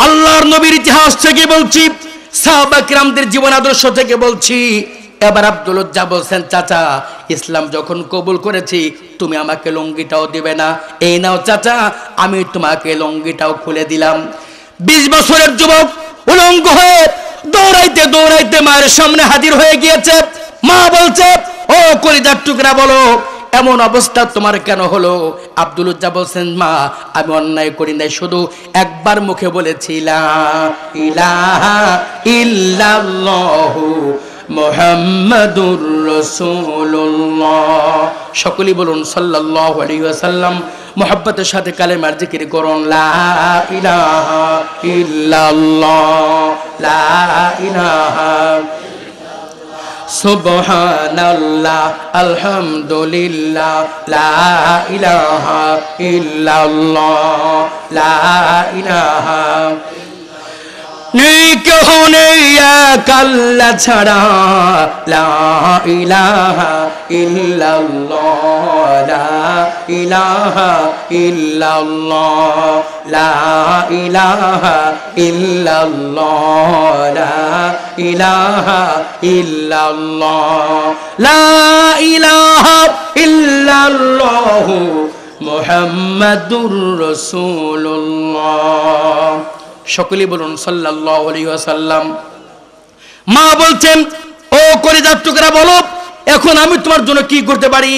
Speaker 2: আল্লাহর নবীর ইতিহাস থেকে বলছি, সাহাবা কিরামদের জীবন আদর্শ থেকে বলছি। এবার আব্দুল উজ্জা বলছেন, চাচা ইসলাম যখন কবুল করেছি তুমি আমাকে লুঙ্গিটাও দিবে না, এই নাও চাচা, আমি তোমাকে লুঙ্গিটাও খুলে দিলাম। 20 বছরের যুবক উলঙ্গ হয়ে দৌড়াইতে দৌড়াইতে মায়ের সামনে হাজির হয়ে গিয়েছে। মা বলছে, ও কলিজার টুকরা বলো এমন অবস্থা তোমার কেন হলো? আব্দুল উজ্জা বলছেন, মা আমি অন্যায় করি নাই, শুধু একবার মুখে বলেছি লা ইলাহা ইল্লাল্লাহু মুহাম্মাদুর রাসূলুল্লাহ। সকলেই বলুন সাল্লাল্লাহু আলাইহি ওয়াসাল্লাম। মুহাব্বতের সাথে কালেমার জিকির করুন, লা ইলাহা ইল্লাল্লাহ, লা ইলাহা সুবহানাল্লাহ, আলহামদুলিল্লাহ, লা ইলাহা ইল্লাল্লাহ, লা ইলাহা নেই কেহ নেই এক আল্লাহ ছাড়া, লা ইলাহা ইল্লাল্লাহ, লা ইলাহা ইল্লাল্লাহ, লা ইলাহা ইল্লাল্লাহ, লা ইলাহা ইল্লাল্লাহ, লা ইলাহা ইল্লাল্লাহ মুহাম্মাদুর রাসূলুল্লাহ। সকলেই বলুন সাল্লাল্লাহু আলাইহি ওয়াসাল্লাম। মা বলছেন, ও কলিজার টুকরা বলো এখন আমি তোমার জন্য কি করতে পারি?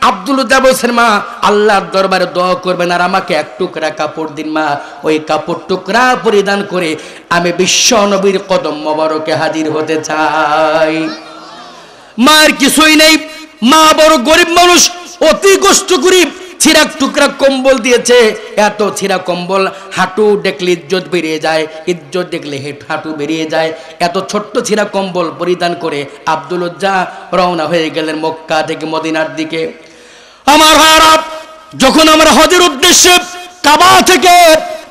Speaker 2: আব্দুল উজ্জা বলছেন, মা আল্লাহর দরবারে দোয়া করবেন আর আমাকে এক টুকরা কাপড় দিন মা, ওই কাপড় টুকরা পরিধান করে আমি বিশ্ব নবীর কদম মোবারকে হাজির হতে চাই। মায়ের কিছুই নেই, মা বড় গরিব মানুষ, অতি কষ্ট করি ছিঁড়া টুকরা কম্বল দিয়েছে, এত ছিঁড়া কম্বল, হাঁটু দেখলে ইজ্জত বেরিয়ে যায়, ইজ্জত দেখলে হাঁটু বেরিয়ে যায়। এত ছোট্ট ছিঁড়া কম্বল পরিধান করে আব্দুল উজ্জা রওনা হয়ে গেলেন মক্কা থেকে মদিনার দিকে। আমার ভাইরা, যখন আমরা হজের উদ্দেশ্যে কাবা থেকে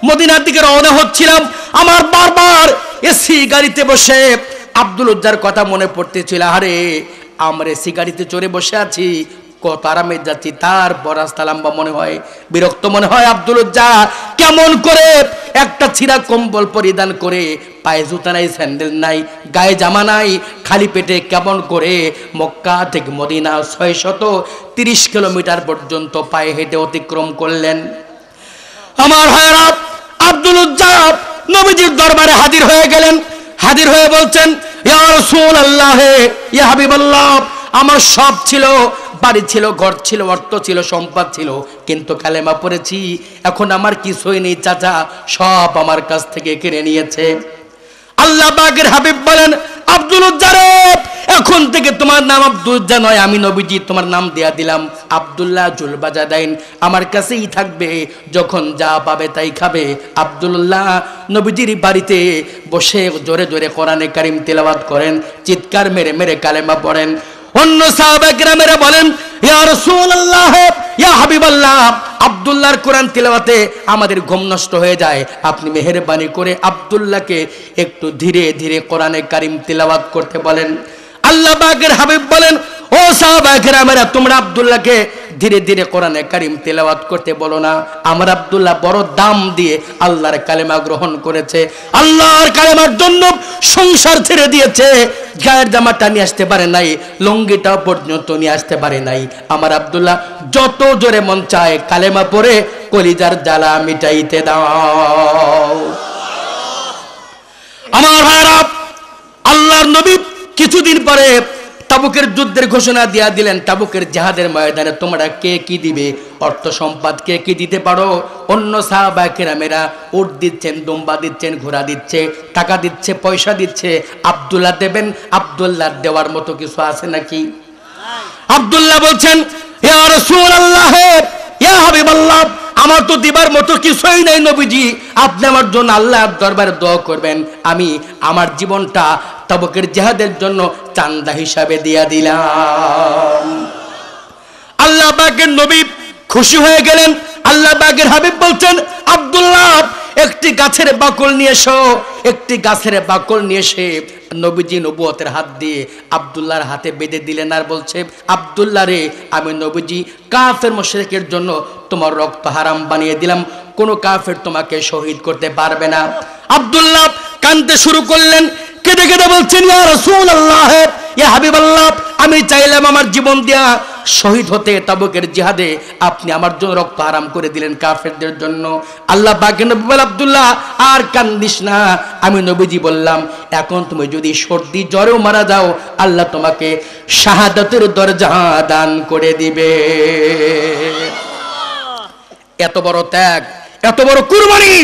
Speaker 2: মদিনার দিকে রওনা হচ্ছিলাম, আমার বারবার এসি গাড়িতে বসে আব্দুল উজ্জার কথা মনে পড়তেছিল। আরে আমরা এসি গাড়িতে চড়ে বসে আছি, কত আরামে যাচ্ছি, তারপর রাস্তা লম্বা মনে হয়, বিরক্ত মনে হয়। আব্দুল উজ্জা কেমন করে একটা ছিঁড়া কম্বল পরিধান করে, পায়ে জুতা নাই, স্যান্ডেল নাই, গায়ে জামা নাই, খালি পেটে কেমন করে মক্কা থেকে মদিনা 630 কিলোমিটার পর্যন্ত পায়ে হেঁটে অতিক্রম করলেন। আমার ভাইরা, আব্দুল উজ্জা নবীজির দরবারে হাজির হয়ে গেলেন। হাজির হয়ে বলছেন, ইয়া রাসূলুল্লাহ, ইয়া হাবিবাল্লাহ, আমার সব ছিল, বাড়ি ছিল, ঘর ছিল, অর্থ ছিল, সম্পদ ছিল, কিন্তু কালেমা পড়েছি, এখন আমার কিছুই নেই চাচা, সব আমার কাছ থেকে কেড়ে নিয়েছে। আল্লাহ পাকের হাবিব বলেন, আব্দুল উজ্জা রে, এখন থেকে তোমার নাম আব্দুল উজ্জা নয়, আমি নবীজি তোমার নাম দেয়া দিলাম আব্দুল্লাহ জুলবাজাদাইন, আমার কাছেই থাকবে, যখন যা পাবে তাই খাবে। আব্দুল্লাহ নবীজির বাড়িতে বসে জোরে জোরে কোরআনে কারিম তেলাওয়াত করেন, চিৎকার মেরে মেরে কালেমা পড়েন। অন্য সাহাবায়ে কেরামেরা বলেন, ইয়া রাসূলুল্লাহ, ইয়া হাবিবাল্লাহ, আব্দুল্লাহর কোরআন তেলাওয়াতে আমাদের ঘুম নষ্ট হয়ে যায়, আপনি মেহেরবানি করে আব্দুল্লাহকে একটু ধীরে ধীরে কোরআনে কারিম তেলাওয়াত করতে বলেন। আল্লাহ পাকের হাবিব বলেন, ও সাহাবায়ে কেরামেরা, তোমরা আব্দুল্লাহকে ধীরে ধীরে কোরআনে কারিম তেলাওয়াত করতে বলো না, আমার আব্দুল্লাহ বড় দাম দিয়ে আল্লাহর কালেমা গ্রহণ করেছে, আল্লাহর কালেমার জন্য সংসার ছেড়ে দিয়েছে, গায়ের জামাটা নিয়ে আসতে পারে নাই, লুঙ্গিটা পর্যন্ত নিয়ে আসতে পারে নাই। আমার আব্দুল্লাহ যত জোরে মন চায় কালেমা পড়ে কলিজার জ্বালা মিটাইতে দাও। আমার ভাইরা, আল্লাহর নবী কিছুদিন পরে তাবুকের যুদ্ধের ঘোষণা দিয়া দিলেন। তাবুকের জিহাদের ময়দানে তোমরা কে কি দিবে, অর্থ সম্পদ কে কি দিতে পারো? অন্য সাহাবায়ে কেরামেরা উট দিচ্ছেন, দুম্বা দিচ্ছেন, ঘোড়া দিচ্ছে, টাকা দিচ্ছে, পয়সা দিচ্ছে। আব্দুল্লাহ দেবেন, আব্দুল্লাহ দেওয়ার মতো কিছু আছে নাকি? আব্দুল্লাহ বলছেন, ইয়া রাসূলুল্লাহ, ইয়া হাবিবাল্লাহ, আমার তো দিবার মতো কিছুই নাই নবীজি, আপনি আমার জন্য আল্লাহর দরবারে দোয়া করবেন, আমি আমার জীবনটা তাবুকের জিহাদের জন্য চান্দা হিসাবে দিয়া দিলাম। আল্লাহ পাকের নবী খুশি হয়ে গেলেন। আল্লাহ পাকের হাবিব বলছেন, আব্দুল্লাহ একটি গাছের বাকল নিয়ে এসো। একটি গাছের বাকল নিয়ে এসে নবীজি নবুয়তের হাত দিয়ে আব্দুল্লাহর হাতে বেঁধে দিলেন, আর বলছে, আব্দুল্লাহ রে, আমি নবীজি কাফের মুশরিকের জন্য তোমার রক্ত হারাম বানিয়ে দিলাম, কোনো কাফের তোমাকে শহীদ করতে পারবে না। আব্দুল্লাহ কাঁদতে শুরু করলেন, কেঁদে কেঁদে বলছেন, ইয়া রাসূলুল্লাহ, ইয়া হাবিবাল্লাহ, আমি চাইলাম আমার জীবন দিয়া শহীদ হতে তাবুকের জিহাদে, আপনি আমার জন্য রক্ত হারাম করে দিলেন কাফেরদের জন্য। আল্লাহ পাকের নবী বলেন, আব্দুল্লাহ আর কান্দিস না। আমি নবীজি বললাম, এখন তুমি যদি সর্দি জ্বরেও মারা যাও, আল্লাহ তোমাকে শাহাদাতের দরজা দান করে দিবে। এত বড় ত্যাগ, এত বড় কুরবানি,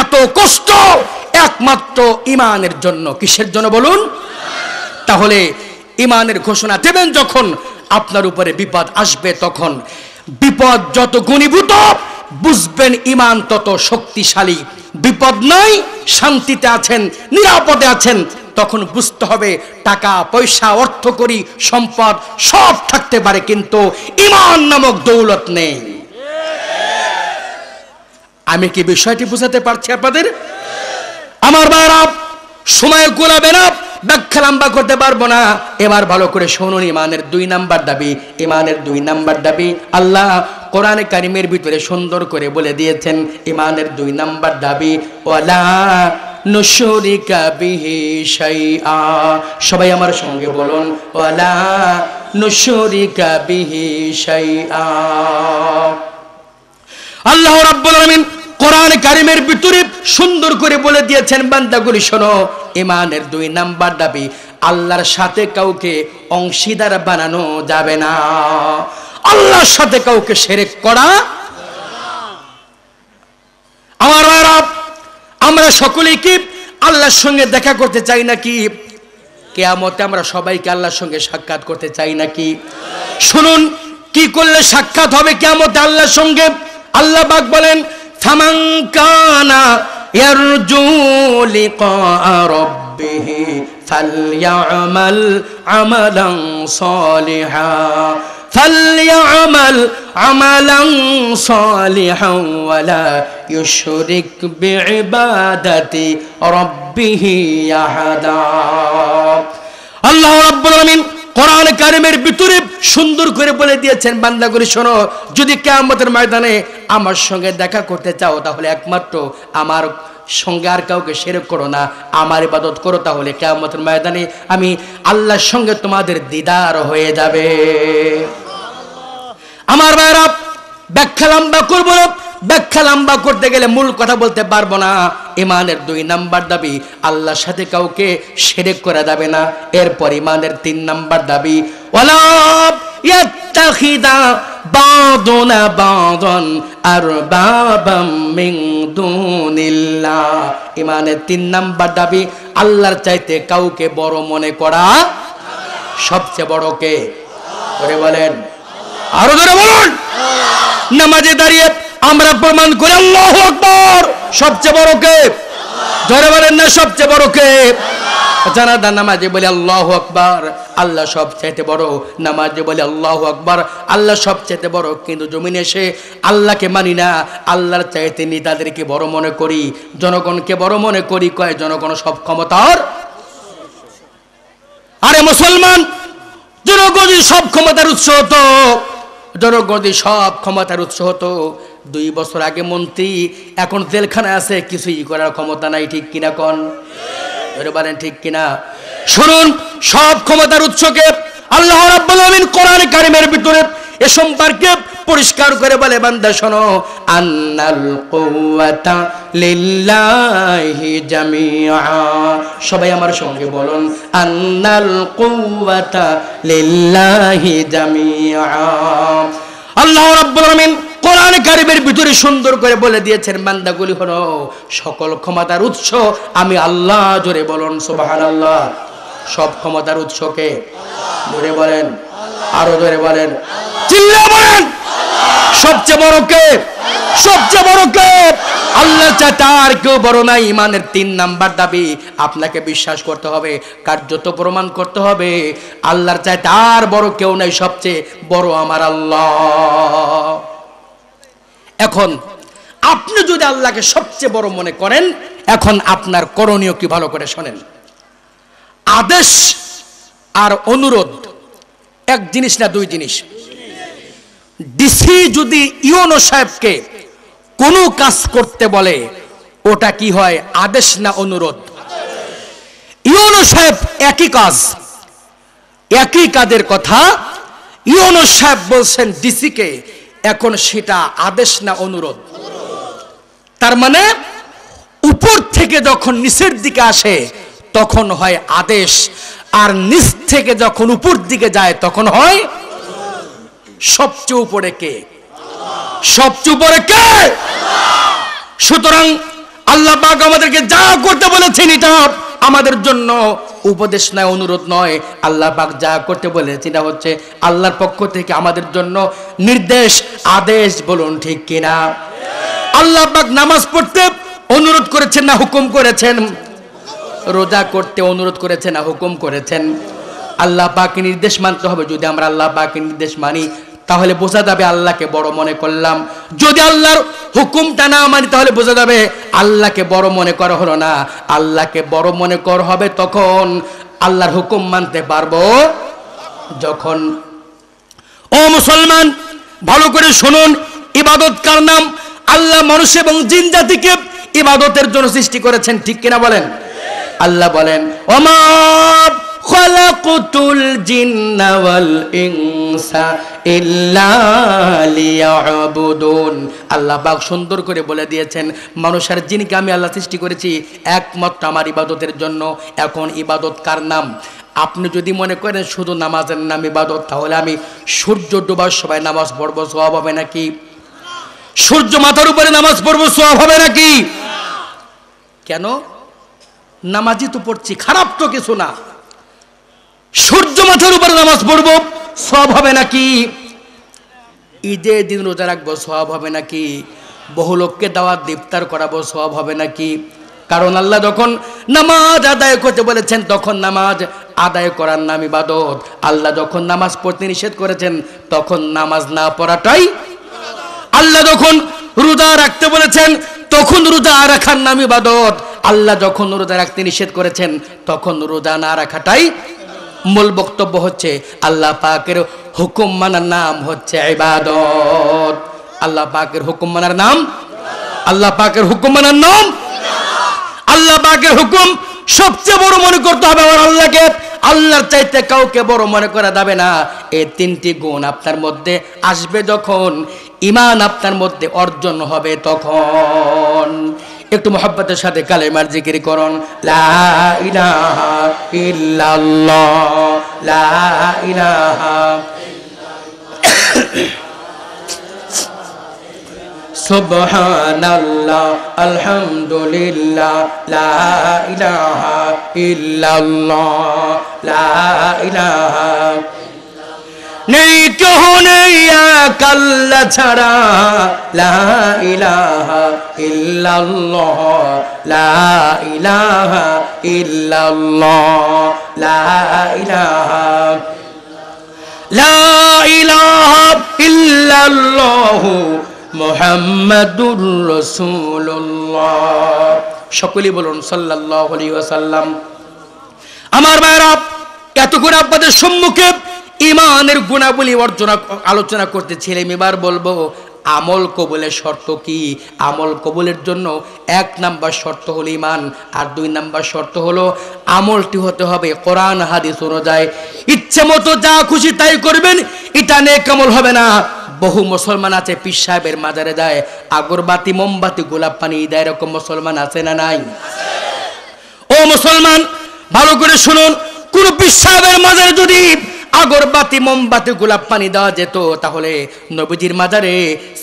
Speaker 2: এত কষ্ট একমাত্র ইমানের জন্য। কিসের জন্য বলুন? তাহলে ইমানের ঘোষণা দেবেন যখন, আপনার উপরে বিপদ আসবে, তখন বিপদ যত ঘনীভূত বুঝবেন ইমান তত শক্তিশালী। বিপদ নাই, শান্তিতে আছেন, নিরাপদে আছেন, তখন বুঝতে হবে টাকা পয়সা অর্থকড়ি সম্পদ সব থাকতে পারে, কিন্তু ইমান নামক দৌলত নেই। আমি কি বিষয়টি বুঝাতে পারছি আপনাদের? আমার ভাইরা, সময় কুলাবে না, ব্যাখ্যা লম্বা করতে পারবো না। এবার ভালো করে শুনুন, ইমানের 2 নাম্বার দাবি। ইমানের 2 নাম্বার দাবি আল্লাহ কোরআনে কারিমের ভিতরে সুন্দর করে বলে দিয়েছেন। ইমানের 2 নাম্বার দাবি, ওয়ালা নুশরিকা বিহি শাইআ। সবাই আমার সঙ্গে বলুন, ওয়ালা নুশরিকা বিহি শাইআ। আল্লাহ রাব্বুল আলামিন কোরআন কারিমের ভিতরে সুন্দর করে বলে দিয়েছেন, বান্দাগুলি শোনো, ইমানের 2 নাম্বার দাবি, আল্লাহর সাথে কাউকে অংশীদার বানানো যাবে না। আল্লাহর সাথে কাউকে শিরক করা। আমার ভাইরা, আমরা সকলেই কি আল্লাহর সঙ্গে দেখা করতে চাই নাকি? কিয়ামতে আমরা সবাইকে আল্লাহর সঙ্গে সাক্ষাৎ করতে চাই নাকি? শুনুন, কি করলে সাক্ষাৎ হবে কিয়ামতে আল্লাহর সঙ্গে? আল্লাহ পাক বলেন ফামান কানা ইয়ারজু লিকা রাব্বিহি ফালইআমাল আমালান সালিহা فليعمل عملا صالحا ولا يشرك بعبادة ربه أحدا আল্লাহ রাব্বুল আলামিন কোরআন কারীমের ভিতরে সুন্দর করে বলে দিয়েছেন, বান্দাগুলো শোনো, যদি কিয়ামতের ময়দানে আমার সঙ্গে দেখা করতে চাও তাহলে একমাত্র আমার সঙ্গে আর কাউকে শিরক করো না, আমার ইবাদত করো, তাহলে কিয়ামতের ময়দানে আমি আল্লাহর সঙ্গে তোমাদের দিদার হয়ে যাবে। আমার ভাইরা, ব্যাখ্যা লম্বা করবো না, ব্যাখ্যা লম্বা করতে গেলে মূল কথা বলতে পারবো না। ইমানের 2 নাম্বার দাবি, আল্লাহর সাথে কাউকে শিরক করা যাবে না। এরপর ইমানের 3 নাম্বার দাবি, ওয়ালা ইয়াত্তাখিদা বাদুনা বাদান আরবাবাম মিন দুনিল্লাহ। ইমানের 3 নাম্বার দাবি, আল্লাহর চাইতে কাউকে বড় মনে করা। সবচেয়ে বড় কে? করে বলেন, আরো ধরে বলুন। নামাজে দাঁড়িয়ে আমরা প্রমাণ করি আল্লাহু আকবার, সবচেয়ে বড় কে? ধরে বলেন না, সবচেয়ে বড় কে? জানাজা নামাজে বলি আল্লাহু আকবার, আল্লাহ সবচেয়ে বড়। নামাজে বলি আল্লাহু আকবার, আল্লাহ সবচেয়ে বড়। কিন্তু জমিনে এসে আল্লাহকে মানি না, আল্লাহর চাইতে নেতাদেরকে বড় মনে করি, জনগণকে বড় মনে করি। কয় জনগণ সব ক্ষমতার? আরে মুসলমান, জনগণ সব ক্ষমতার উৎস হতো, জনগণ সব ক্ষমতার উৎস হতো। 2 বছর আগে মন্ত্রী, এখন জেলখানায় আছে, কিছুই করার ক্ষমতা নাই। ঠিক কিনা কোন? বলেন ঠিক কিনা? শুনুন, সব ক্ষমতার উৎসকে আল্লাহ রাব্বুল আলামিন কোরআন কারীমের ভিতরে এ সম্পর্কে পরিষ্কার করে বলে, বান্দা শোনো, আন্নাল কুওয়াতা লিল্লাহি জামিআ। সবাই আমার সঙ্গে বলুন, আন্নাল কুওয়াতা লিল্লাহি জামিআ। আল্লাহ রাব্বুল আলামিন কোরআন কারীমের ভিতরে সুন্দর করে বলে দিয়েছেন, বান্দাগুলি হলো সকল ক্ষমতার উৎস আমি আল্লাহ। জোরে বলুন সুবহানাল্লাহ। সব ক্ষমতার উৎসকে জোরে বলেন, আরো জোরে বলেন, চিল্লায়ে বলেন, সবচেয়ে বড় কে? সবচেয়ে বড় কে? আল্লাহ চাইতে আর কেউ বড় নাই। ইমানের 3 নাম্বার দাবি, আপনাকে বিশ্বাস করতে হবে, কার্যত প্রমাণ করতে হবে, আল্লাহর চাইতে আর বড় কেউ নাই, সবচেয়ে বড় আমার আল্লাহ। এখন আপনি যদি আল্লাহকে সবচেয়ে বড় মনে করেন, এখন আপনার করণীয় কি ভালো করে শোনেন। আদেশ আর অনুরোধ এক জিনিস না, 2 জিনিস। ডিসি যদি ইউনো সাহেবকে কোনো কাজ করতে বলে, ওটা কি হয়? আদেশ না অনুরোধ? ইউনো সাহেব একই কাজ, একই কাজের কথা ইউনো সাহেব বলছেন ডিসিকে, এখন সেটা আদেশ না অনুরোধ? তার মানে উপর থেকে যখন নিচের দিকে আসে তখন হয় আদেশ, আর নিচ থেকে যখন উপর দিকে যায় তখন হয়। সবচেয়ে উপরে কে? সবচেয়ে উপরে কে? সুতরাং আল্লাহ পাক আমাদেরকে যা করতে বলেছেন এটা আমাদের জন্য উপদেশ নয়, অনুরোধ নয়। আল্লাহ পাক যা করতে বলেছেন এটা হচ্ছে আল্লাহর পক্ষ থেকে আমাদের জন্য নির্দেশ, আদেশ। বলুন ঠিক কিনা? আল্লাহ পাক নামাজ পড়তে অনুরোধ করেছেন না হুকুম করেছেন? রোজা করতে অনুরোধ করেছেন না হুকুম করেছেন? আল্লাহ পাকের নির্দেশ মানতে হবে। যদি আমরা আল্লাহ পাকের নির্দেশ মানি তাহলে বোঝা যাবে আল্লাহকে বড় মনে করলাম। যদি আল্লাহর হুকুমটা না মানি তাহলে বোঝা যাবে আল্লাহকে বড় মনে করা হলো না। আল্লাহকে বড় মনে করা হবে তখন আল্লাহর হুকুম মানতে পারবো যখন। ও মুসলমান, ভালো করে শুনুন, ইবাদত কার নাম? আল্লাহ মানুষ এবং জিন জাতিকে ইবাদতের জন্য সৃষ্টি করেছেন। ঠিক কিনা বলেন? আল্লাহ বলেন, ওমা খালাকুতুল জিন্না ওয়াল ইনসা ইল্লা লিয়াবুদুন। আল্লাহ পাক সুন্দর করে বলে দিয়েছেন, মানুষ আর জিনকে আমি আল্লাহ সৃষ্টি করেছি একমাত্র আমার ইবাদতের জন্য। এখন ইবাদত কার নাম? আপনি যদি মনে করেন শুধু নামাজের নাম ইবাদত, তাহলে আমি সূর্য ডোবার সময় নামাজ পড়বো, সওয়াব হবে নাকি? সূর্য মাথার উপরে নামাজ পড়বো, সওয়াব হবে নাকি? কেন? নামাজই তো পড়ছি, খারাপ তো কিছু না। সূর্য মাথার উপরে নামাজ পড়বো, সওয়াব হবে নাকি? ঈদের দিন রোজা রাখবো সওয়াব হবে নাকি? বহু লোককে দাওয়াত ইফতার করাবো সওয়াব হবে নাকি? কারণ আল্লাহ যখন নামাজ আদায় করতে বলেছেন তখন নামাজ আদায় করার নাম ইবাদত। আল্লাহ যখন নামাজ পড়তে নিষেধ করেছেন তখন নামাজ না পড়াটাই। আল্লাহ যখন রোজা রাখতে বলেছেন তখন রোজা রাখার নাম ইবাদত। আল্লাহ যখন রোজা রাখতে নিষেধ করেছেন তখন রোজা না রাখাটাই। মূল বক্তব্য হচ্ছে আল্লাহ পাকের হুকুম মানার নাম হচ্ছে ইবাদত। আল্লাহ পাকের হুকুম মানার নাম, আল্লাহ পাকের হুকুম মানার নাম, আল্লাহ পাকের হুকুম সবচেয়ে বড় মনে করতে হবে আমার আল্লাহকে। আল্লাহর চাইতে কাউকে বড় মনে করা যাবে না। এই তিনটি গুণ আপনার মধ্যে আসবে যখন, ঈমান আপনার মধ্যে অর্জন হবে তখন। একটু মোহাব্বতের সাথে কালেমার জিকির করুন, লা ইলাহা ইল্লাল্লাহ, লা ইলাহা সুবহানাল্লাহ, আলহামদুলিল্লাহ, লা ইলাহা ইল্লাল্লাহ, লা ইলাহা নেই কেহ নেই এক আল্লাহ ছাড়া, লা ইলাহা ইল্লাল্লাহ, লা ইলাহা ইল্লাল্লাহ, লা ইলাহা, লা ইলাহা ইল্লাল্লাহ মুহাম্মাদুর রাসূলুল্লাহ। সকলেই বলুন সাল্লাল্লাহু আলাইহি ওয়াসাল্লাম। আমার ভাইরা, এতক্ষণ আপনাদের সম্মুখে ঈমানের গুণাবলী আলোচনা করতেছিলাম। এবার বলবো আমল কবুলের শর্ত কি। আমল কবুলের জন্য 1 নাম্বার শর্ত হলো ঈমান, আর 2 নাম্বার শর্ত হলো আমলটি হতে হবে কোরআন হাদিস অনুযায়ী। ইচ্ছে মতো যা খুশি তাই করবেন, এটা নেক আমল হবে না। বহু মুসলমান আছে পীর সাহেবের মাজারে যায়, আগরবাতি মোমবাতি গোলাপ পানি দেয়, এরকম মুসলমান আছে না নাই? ও মুসলমান, ভালো করে শুনুন, কোন পীর সাহেবের মাজারে যদি আগরবাতি মোমবাতি গোলাপ পানি দেওয়া যেত তাহলে নবীজির মাজারে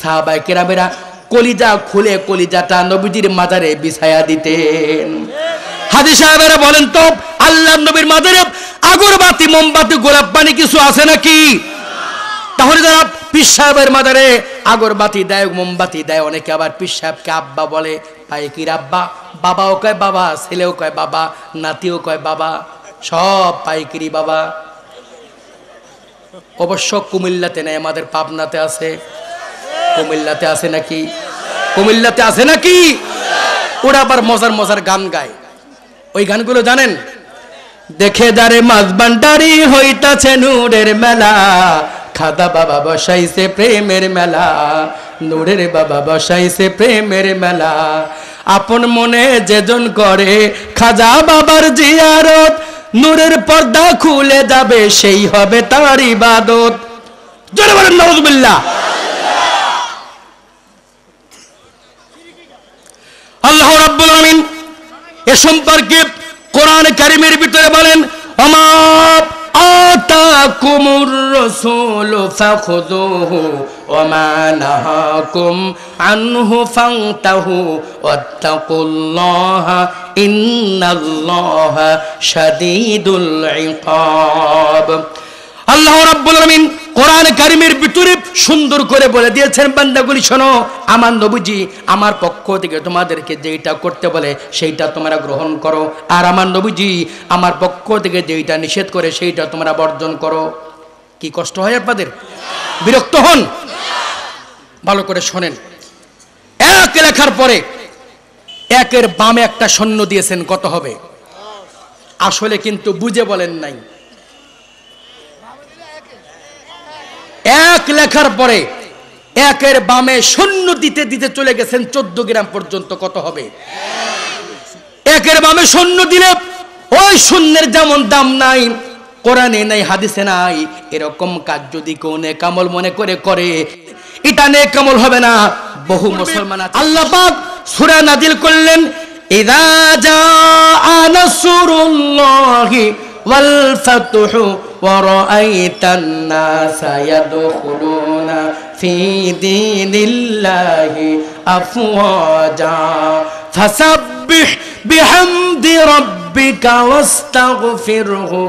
Speaker 2: সাহাবায়ে কেরামেরা কলিজা খুলে কলিজাটা নবীজির মাজারে বিছায়া দিতেন। হাজী সাহেবেরা বলেন তো, আল্লাহর নবীর মাজারে আগরবাতি মোমবাতি গোলাপ পানি কিছু আছে নাকি? তাহলে যারা পীর সাহেবের মাজারে আগরবাতি দেয়, মোমবাতি দেয়, অনেকে আবার পীর সাহেবকে আব্বা বলে, পায়ে কি আব্বা, বাবাও কয় বাবা, ছেলেও কয় বাবা, নাতিও কয় বাবা, সব পাইকিরি বাবা। অবশ্য কুমিল্লাতে নেই, আমাদের পাবনাতে আছে। কুমিল্লাতে আছে নাকি? কুমিল্লাতে আছে নাকি? ওরা আবার মজার মজার গান গায়। ওই গানগুলো জানেন? দেখে দারে মাছ ভান্ডারি হইতাছে নূরের মেলা, খাদা বাবা বসাইছে প্রেমের মেলা, নূরের বাবা বসাইছে প্রেমের মেলা, আপন মনে যেজন করে খাজা বাবার জিয়ারত, নূরের পর্দা খুলে যাবে সেই হবে তার ইবাদত। জোরে বলেন নাউযুবিল্লাহ। আল্লাহ রাব্বুল আলামিন এ সম্পর্কে কোরআন কারীমের ভিতরে বলেন, ওমা আতাকুমুর রাসূলু ফাখুযুহু ওমা নাহাকুম আনহু ফান্তাহু ওয়াত্তাকুল্লাহা ইন্নাল্লাহা শাদীদুল ইকাব। আল্লাহ রাব্বুল আলামিন কোরআন কারীমের ভিতরে সুন্দর করে বলে দিয়েছেন, বান্দাগুলি শোনো, আমার নবীজি আমার পক্ষ থেকে তোমাদেরকে যেটা করতে বলে সেইটা তোমরা গ্রহণ করো, আর আমার নবীজি আমার পক্ষ থেকে যেটা নিষেধ করে সেইটা তোমরা বর্জন করো। কি কষ্ট হয় আপনাদের? বিরক্ত হন? ভালো করে শোনেন। এক লেখার পরে একের বামে একটা শূন্য দিয়েছেন, কত হবে? আসলে কিন্তু বুঝে বলেন নাই। এক লেখার পরে একের বামে শূন্য দিতে দিতে চলে গেছেন 14 গ্রাম পর্যন্ত, কত হবে? একের বামে শূন্য দিলে ওই শূন্যের যেমন দাম নাই, কোরআনে নাই, হাদিসে নাই, এরকম কাজ যদি কেউ নেক আমল মনে করে করে, এটা নেক আমল হবে না। বহু মুসলমান আছে, আল্লাহ পাক সূরা নাজিল করলেন, ইযা জাআ নাসরুল্লাহি ওয়াল ফাতহু ওয়া রাআইতান নাসা ইয়াদখুলুনা ফি দীনিল্লাহি আফওয়াজা ফাসাব্বিহ বিহামদি রাব্বিকা ওয়াস্তাগফিরহু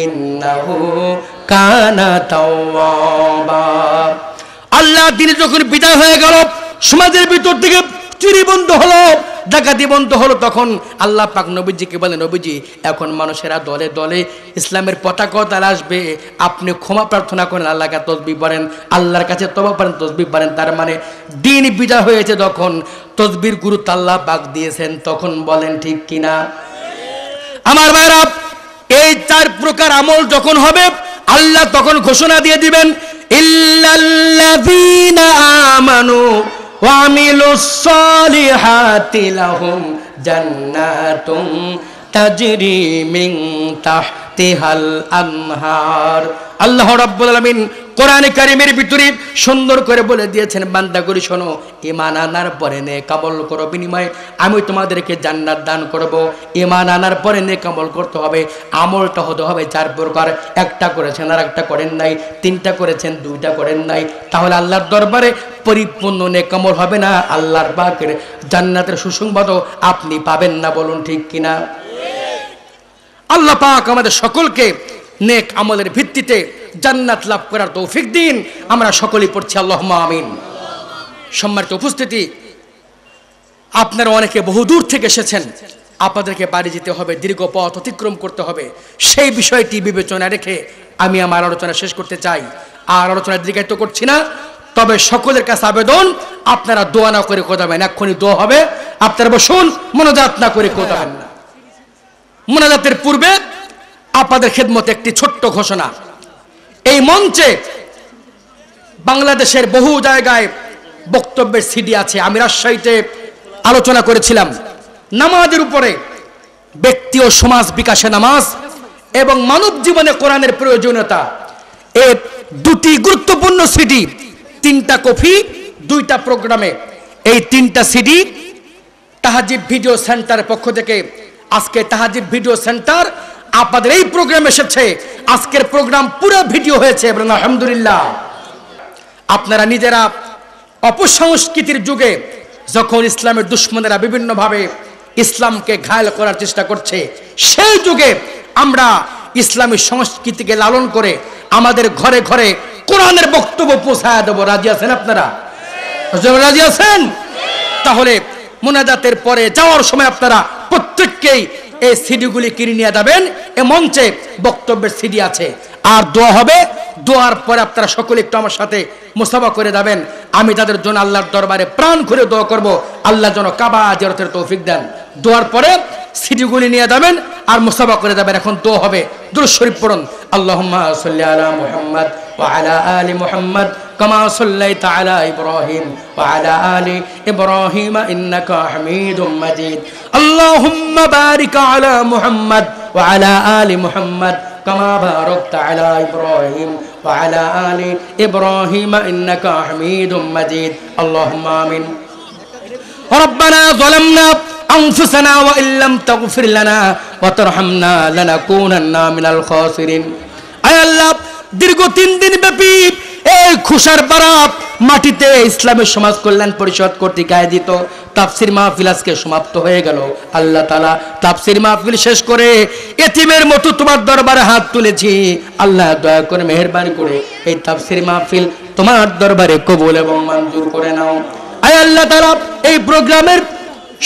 Speaker 2: ইন্নাহু কানা তাওয়াবা। আল্লাহ দিনে যখন বিদায় হয়ে গেল, সমাজের ভিতর থেকে চুরি বন্ধ হলো, ডাকাতি বন্ধ হলো, তখন আল্লাহ পাক নবীজিকে বলে, নবীজি এখন মানুষেরা দলে দলে ইসলামের পতাকা তারা আসবে, আপনি ক্ষমা প্রার্থনা করেন, আল্লাহকে তসবিহ পড়েন, আল্লাহর কাছে তওবা করেন, তসবিহ পড়েন। তার মানে দিন বিদায় হয়েছে, তখন তসবির গুরুত্ব আল্লাহ পাক দিয়েছেন। তখন বলেন ঠিক কিনা? আমার ভাইরা, এই 4 প্রকার আমল যখন হবে, আল্লাহ তখন ঘোষণা দিয়ে দিবেন, ইল্লাল্লাযীনা আমানু ওয়া আমিলুস সালিহাতি লাহুম জান্নাতুন তাজরি মিন তাহতিহাল আনহার। আল্লাহ রাব্বুল আলামিন কোরআনে কারীমের ভিতরে সুন্দর করে বলে দিয়েছেন, বান্দা করি শোনো, ঈমান আনার পরে নেক আমল করো, বিনিময়ে আমি তোমাদেরকে জান্নাত দান করব। ঈমান আনার পরে নেক আমল করতে হবে, আমলটা হতে হবে 4 প্রকার। একটা করেছেন আর একটা করেন নাই, 3টা করেছেন 2টা করেন নাই, তাহলে আল্লাহর দরবারে পরিপূর্ণ নেক আমল হবে না, আল্লাহর পাকের জান্নাতের সুসংবাদও আপনি পাবেন না। বলুন ঠিক কিনা? আল্লাহ পাক আমাদের সকলকে নেক আমলের ভিত্তিতে জান্নাত লাভ করার তৌফিক দিন। আমরা সকলেই পড়ছি আল্লাহুম্মা আমিন। সম্মানিত উপস্থিতি, আপনারা অনেকে বহুদূর থেকে এসেছেন, আপনাদেরকে বাড়ি যেতে হবে, দীর্ঘ পথ অতিক্রম করতে হবে। সেই বিষয়টি বিবেচনা রেখে আমি আমার আলোচনা শেষ করতে চাই। আর আলোচনা দীর্ঘায়িত করছি না, তবে সকলের কাছে আবেদন, আপনারা দোয়া না করে কোদাবেন। এক্ষুনি দোয়া হবে, আপনারা বসুন, মোনাজাত না করে কোদাবেন না। মোনাজাতের পূর্বে আপনাদের খেদমতে একটি ছোট্ট ঘোষণা। এই মঞ্চে বাংলাদেশের বহু জায়গায় বক্তব্যের সিডি আছে। আমি রাজশাহীতে আলোচনা করেছিলাম নামাজের উপরে, ব্যক্তি ও সমাজ বিকাশে নামাজ এবং মানব জীবনে কোরআনের প্রয়োজনীয়তা। এর 2টি গুরুত্বপূর্ণ সিডি, 3টা কপি, 2টা প্রোগ্রামে। এই 3টা সিডি তাহাজিব ভিডিও সেন্টারের পক্ষ থেকে, আজকে তাহাজিব ভিডিও সেন্টার আপনাদের এই প্রোগ্রাম এসেছে। আজকের প্রোগ্রাম পুরো ভিডিও হয়েছে, আলহামদুলিল্লাহ। আপনারা নিজেরা অপসংস্কৃতির যুগে যখন ইসলামের দুশ্মনেরা বিভিন্নভাবে ইসলামকে ঘায়েল করার চেষ্টা করছে, সেই যুগে আমরা ইসলামী সংস্কৃতিকে লালন করে আমাদের ঘরে ঘরে কোরআনের বক্তব্য পৌঁছায় দেব। রাজি আছেন আপনারা? রাজি আছেন? তাহলে মোনাজাতের পরে যাওয়ার সময় আপনারা প্রত্যেককেই এই সিডিগুলি কিনে নিয়ে যাবেন। এ মঞ্চে বক্তব্যের সিডি আছে। আর দোয়া হবে, দোয়ার পরে আপনারা সকলে একটু আমার সাথে মুসাফা করে যাবেন। আমি তাদের জন্য আল্লাহর দরবারে প্রাণ খুলে দোয়া করব, আল্লাহ যেন কাবা জিয়ারতের তৌফিক দেন। দোয়ার পরে সিডিগুলি নিয়ে যাবেন আর মুসাফা করে যাবেন। এখন দোয়া হবে, দুরূদ শরীফ পড়ুন। আল্লাহুম্মা সাল্লি আলা মুহাম্মাদ ওয়া আলা আলি মুহাম্মাদ কামা সাল্লাইতা আলা ইব্রাহিম ওয়া আলা আলি ইব্রাহিম ইন্নাকা হামিদুম মাজিদ। আল্লাহুম্মা বারিক আলা মুহাম্মাদ ওয়া আলা আলি মুহাম্মাদ কামা বারাকতা আলা ইব্রাহিম ওয়া আলা আলি ইব্রাহিম ইন্নাকা হামিদুম মাজিদ। আল্লাহুম্মা আমিন। রব্বানা যালামনা أنفسنا وإن لم تغفر لنا وترحمنا لنكونن من الخاسرين। আয় আল্লাহ, দীর্ঘ 3 দিন ব্যাপী এই খুশার বারাত মাটিতে ইসলামের সমাজ কল্যাণ পরিষদ কর্তৃক আয়োজিত তাফসীর মাহফিল আজকে সমাপ্ত হয়ে গেল। আল্লাহ তাআলা তাফসীর মাহফিল শেষ করে এতিমের মতো তোমার দরবারে হাত তুলেছি। আল্লাহ দয়া করে মেহেরবানি করে এই তাফসীর মাহফিল তোমার দরবারে কবুল এবং মঞ্জুর করে নাও। আয় আল্লাহ তাআলা, এই প্রোগ্রামের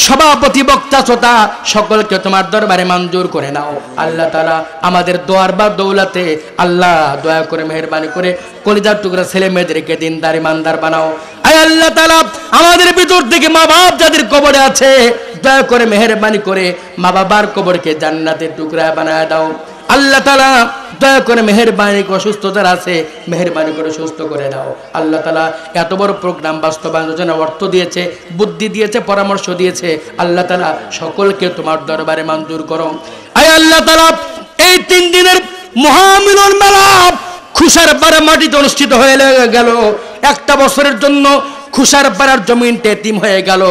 Speaker 2: সভাপতি, বক্তা, শ্রোতা সকলকে তোমার দরবারে মঞ্জুর করে নাও। আল্লাহ তাআলা আমাদের দোয়ার বা দৌলতে আল্লাহ দয়া করে মেহেরবানি করে কলিজার টুকরা ছেলে মেয়েদেরকে দিনদার ইমানদার বানাও। আয় আল্লাহ তাআলা, আমাদের ভিতর থেকে মা বাপ যাদের কবরে আছে, দয়া করে মেহেরবানি করে মা বাবার কবরকে জান্নাতের টুকরা বানায় দাও। আল্লাহ তাআলা দয়া করে মেহেরবানি করে অসুস্থ যারা আছে মেহেরবানি করে সুস্থ করে দাও। আল্লাহ তাআলা এত বড় প্রোগ্রাম বাস্তবায়নের জন্য অর্থ দিয়েছে, বুদ্ধি দিয়েছে, পরামর্শ দিয়েছে। আল্লাহ তাআলা সকলকে তোমার দরবারে মঞ্জুর করো। আয় আল্লাহ তাআলা, এই 3 দিনের মহামিলন মেলা খুশার পাড়া মাটিতে অনুষ্ঠিত হয়ে গেল। একটা বছরের জন্য খুশার পাড়ার জমিনটা এতিম হয়ে গেল।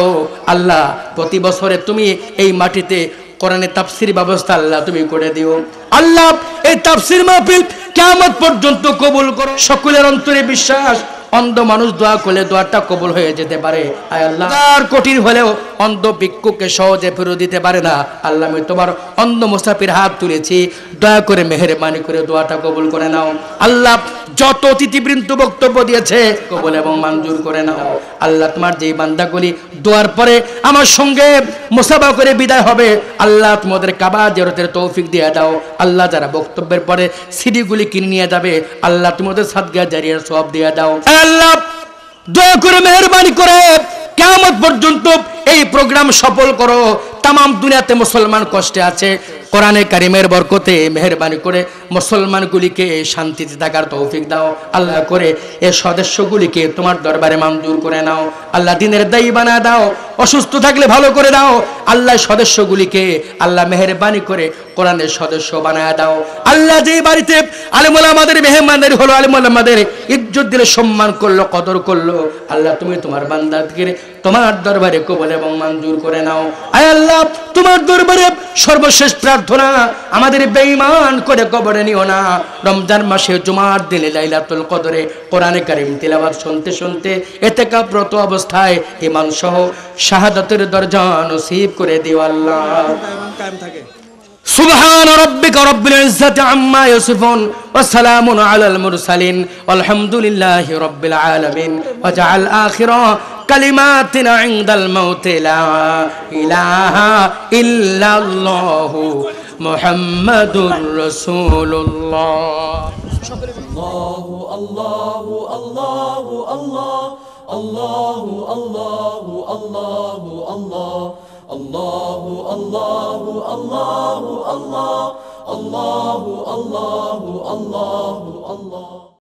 Speaker 2: আল্লাহ, প্রতি বছরে তুমি এই মাটিতে কোরআনের তাফসীর ব্যবস্থা আল্লাহ তুমি করে দিও। আল্লাহ, এই তাফসীর মাহফিল কিয়ামত পর্যন্ত কবুল করো। সকলের অন্তরে বিশ্বাস, অন্ধ মানুষ দোয়া করলে দোয়াটা কবুল হয়ে যেতে পারে। আয় আল্লাহ, আর কঠিন হলেও অন্ধ ভিক্ষুককে সহজে ফেরত দিতে পারে না। আল্লাহ, আমি তোমার অন্ধ মুসাফির হাত তুলেছি, দয়া করে মেহেরবানি করে দোয়াটা কবুল করে নাও। আল্লাহ, যত অতিথিবৃন্দ বক্তব্য দিয়েছে কবুল এবং মঞ্জুর করে নাও। আল্লাহ তোমার যেই বান্দাগুলি দোয়ার পরে আমার সঙ্গে মুসাফা করে বিদায় হবে, আল্লাহ তোমাদের কাবা জিয়ারতের তৌফিক দিয়ে দাও। আল্লাহ যারা বক্তব্যের পরে সিডিগুলি কিনে নিয়ে যাবে, আল্লাহ তোমাদের সাদকা জারিয়ার সওয়াব দিয়ে দাও। আল্লাহ দয়া করে মেহেরবানি করে কিয়ামত পর্যন্ত এই প্রোগ্রাম সফল করো। তাম দুনিয়াতে মুসলমান কষ্টে আছে, কোরআনে কারিমের বরকতে মেহেরবানি করে মুসলমানগুলিকে শান্তিতে থাকার তৌফিক দাও। আল্লাহ করে এই সদস্যগুলিকে তোমার দরবারে মঞ্জুর করে নাও। আল্লাহ দিনের দায়ী বানা দাও, অসুস্থ থাকলে ভালো করে দাও। আল্লাহ সদস্যগুলিকে আল্লাহ মেহেরবানি করে কোরআনের সদস্য বানায় দাও। আল্লাহ যেই বাড়িতে আলেমুল আমাদের মেহমানদের হলো, আলেমুল আমাদের ইজ্জত দিলে, সম্মান করলো, কদর করলো, আল্লাহ তুমি তোমার বান্দাকে তোমার দরবারে কবুল এবং মঞ্জুর করে নাও। আয় আল্লাহ, তোমার দরবারে সর্বশেষ প্রার্থনা, আমাদের বেঈমান করে কবরে নিও না। রমজান মাসে জুমার দিনে লাইলাতুল কদরে কোরআনে কারীম তিলাওয়াত শুনতে শুনতে ইতিকাফরত অবস্থায় ঈমান সহ শাহাদাতের দরজা নসিব করে দিও আল্লাহ।
Speaker 3: কায়েম থাকে।
Speaker 2: সুবহান রাব্বিকা রাব্বিল ইজ্জাতি আম্মা ইয়াসিফুন ওয়া সালামুন আলাল মুরসালিন ওয়ালহামদুলিল্লাহি রাব্বিল আলামিন। ওয়াজআল আখিরা কালিমাতিনা ইনদাল মাউত লা ইলাহা ইল্লাল্লাহু মুহাম্মাদুর রাসূলুল্লাহ।
Speaker 4: Allahu Allahu Allahu Allah Allahu Allahu Allahu Allah Allahu Allahu Allahu Allah Allahu Allahu Allahu Allah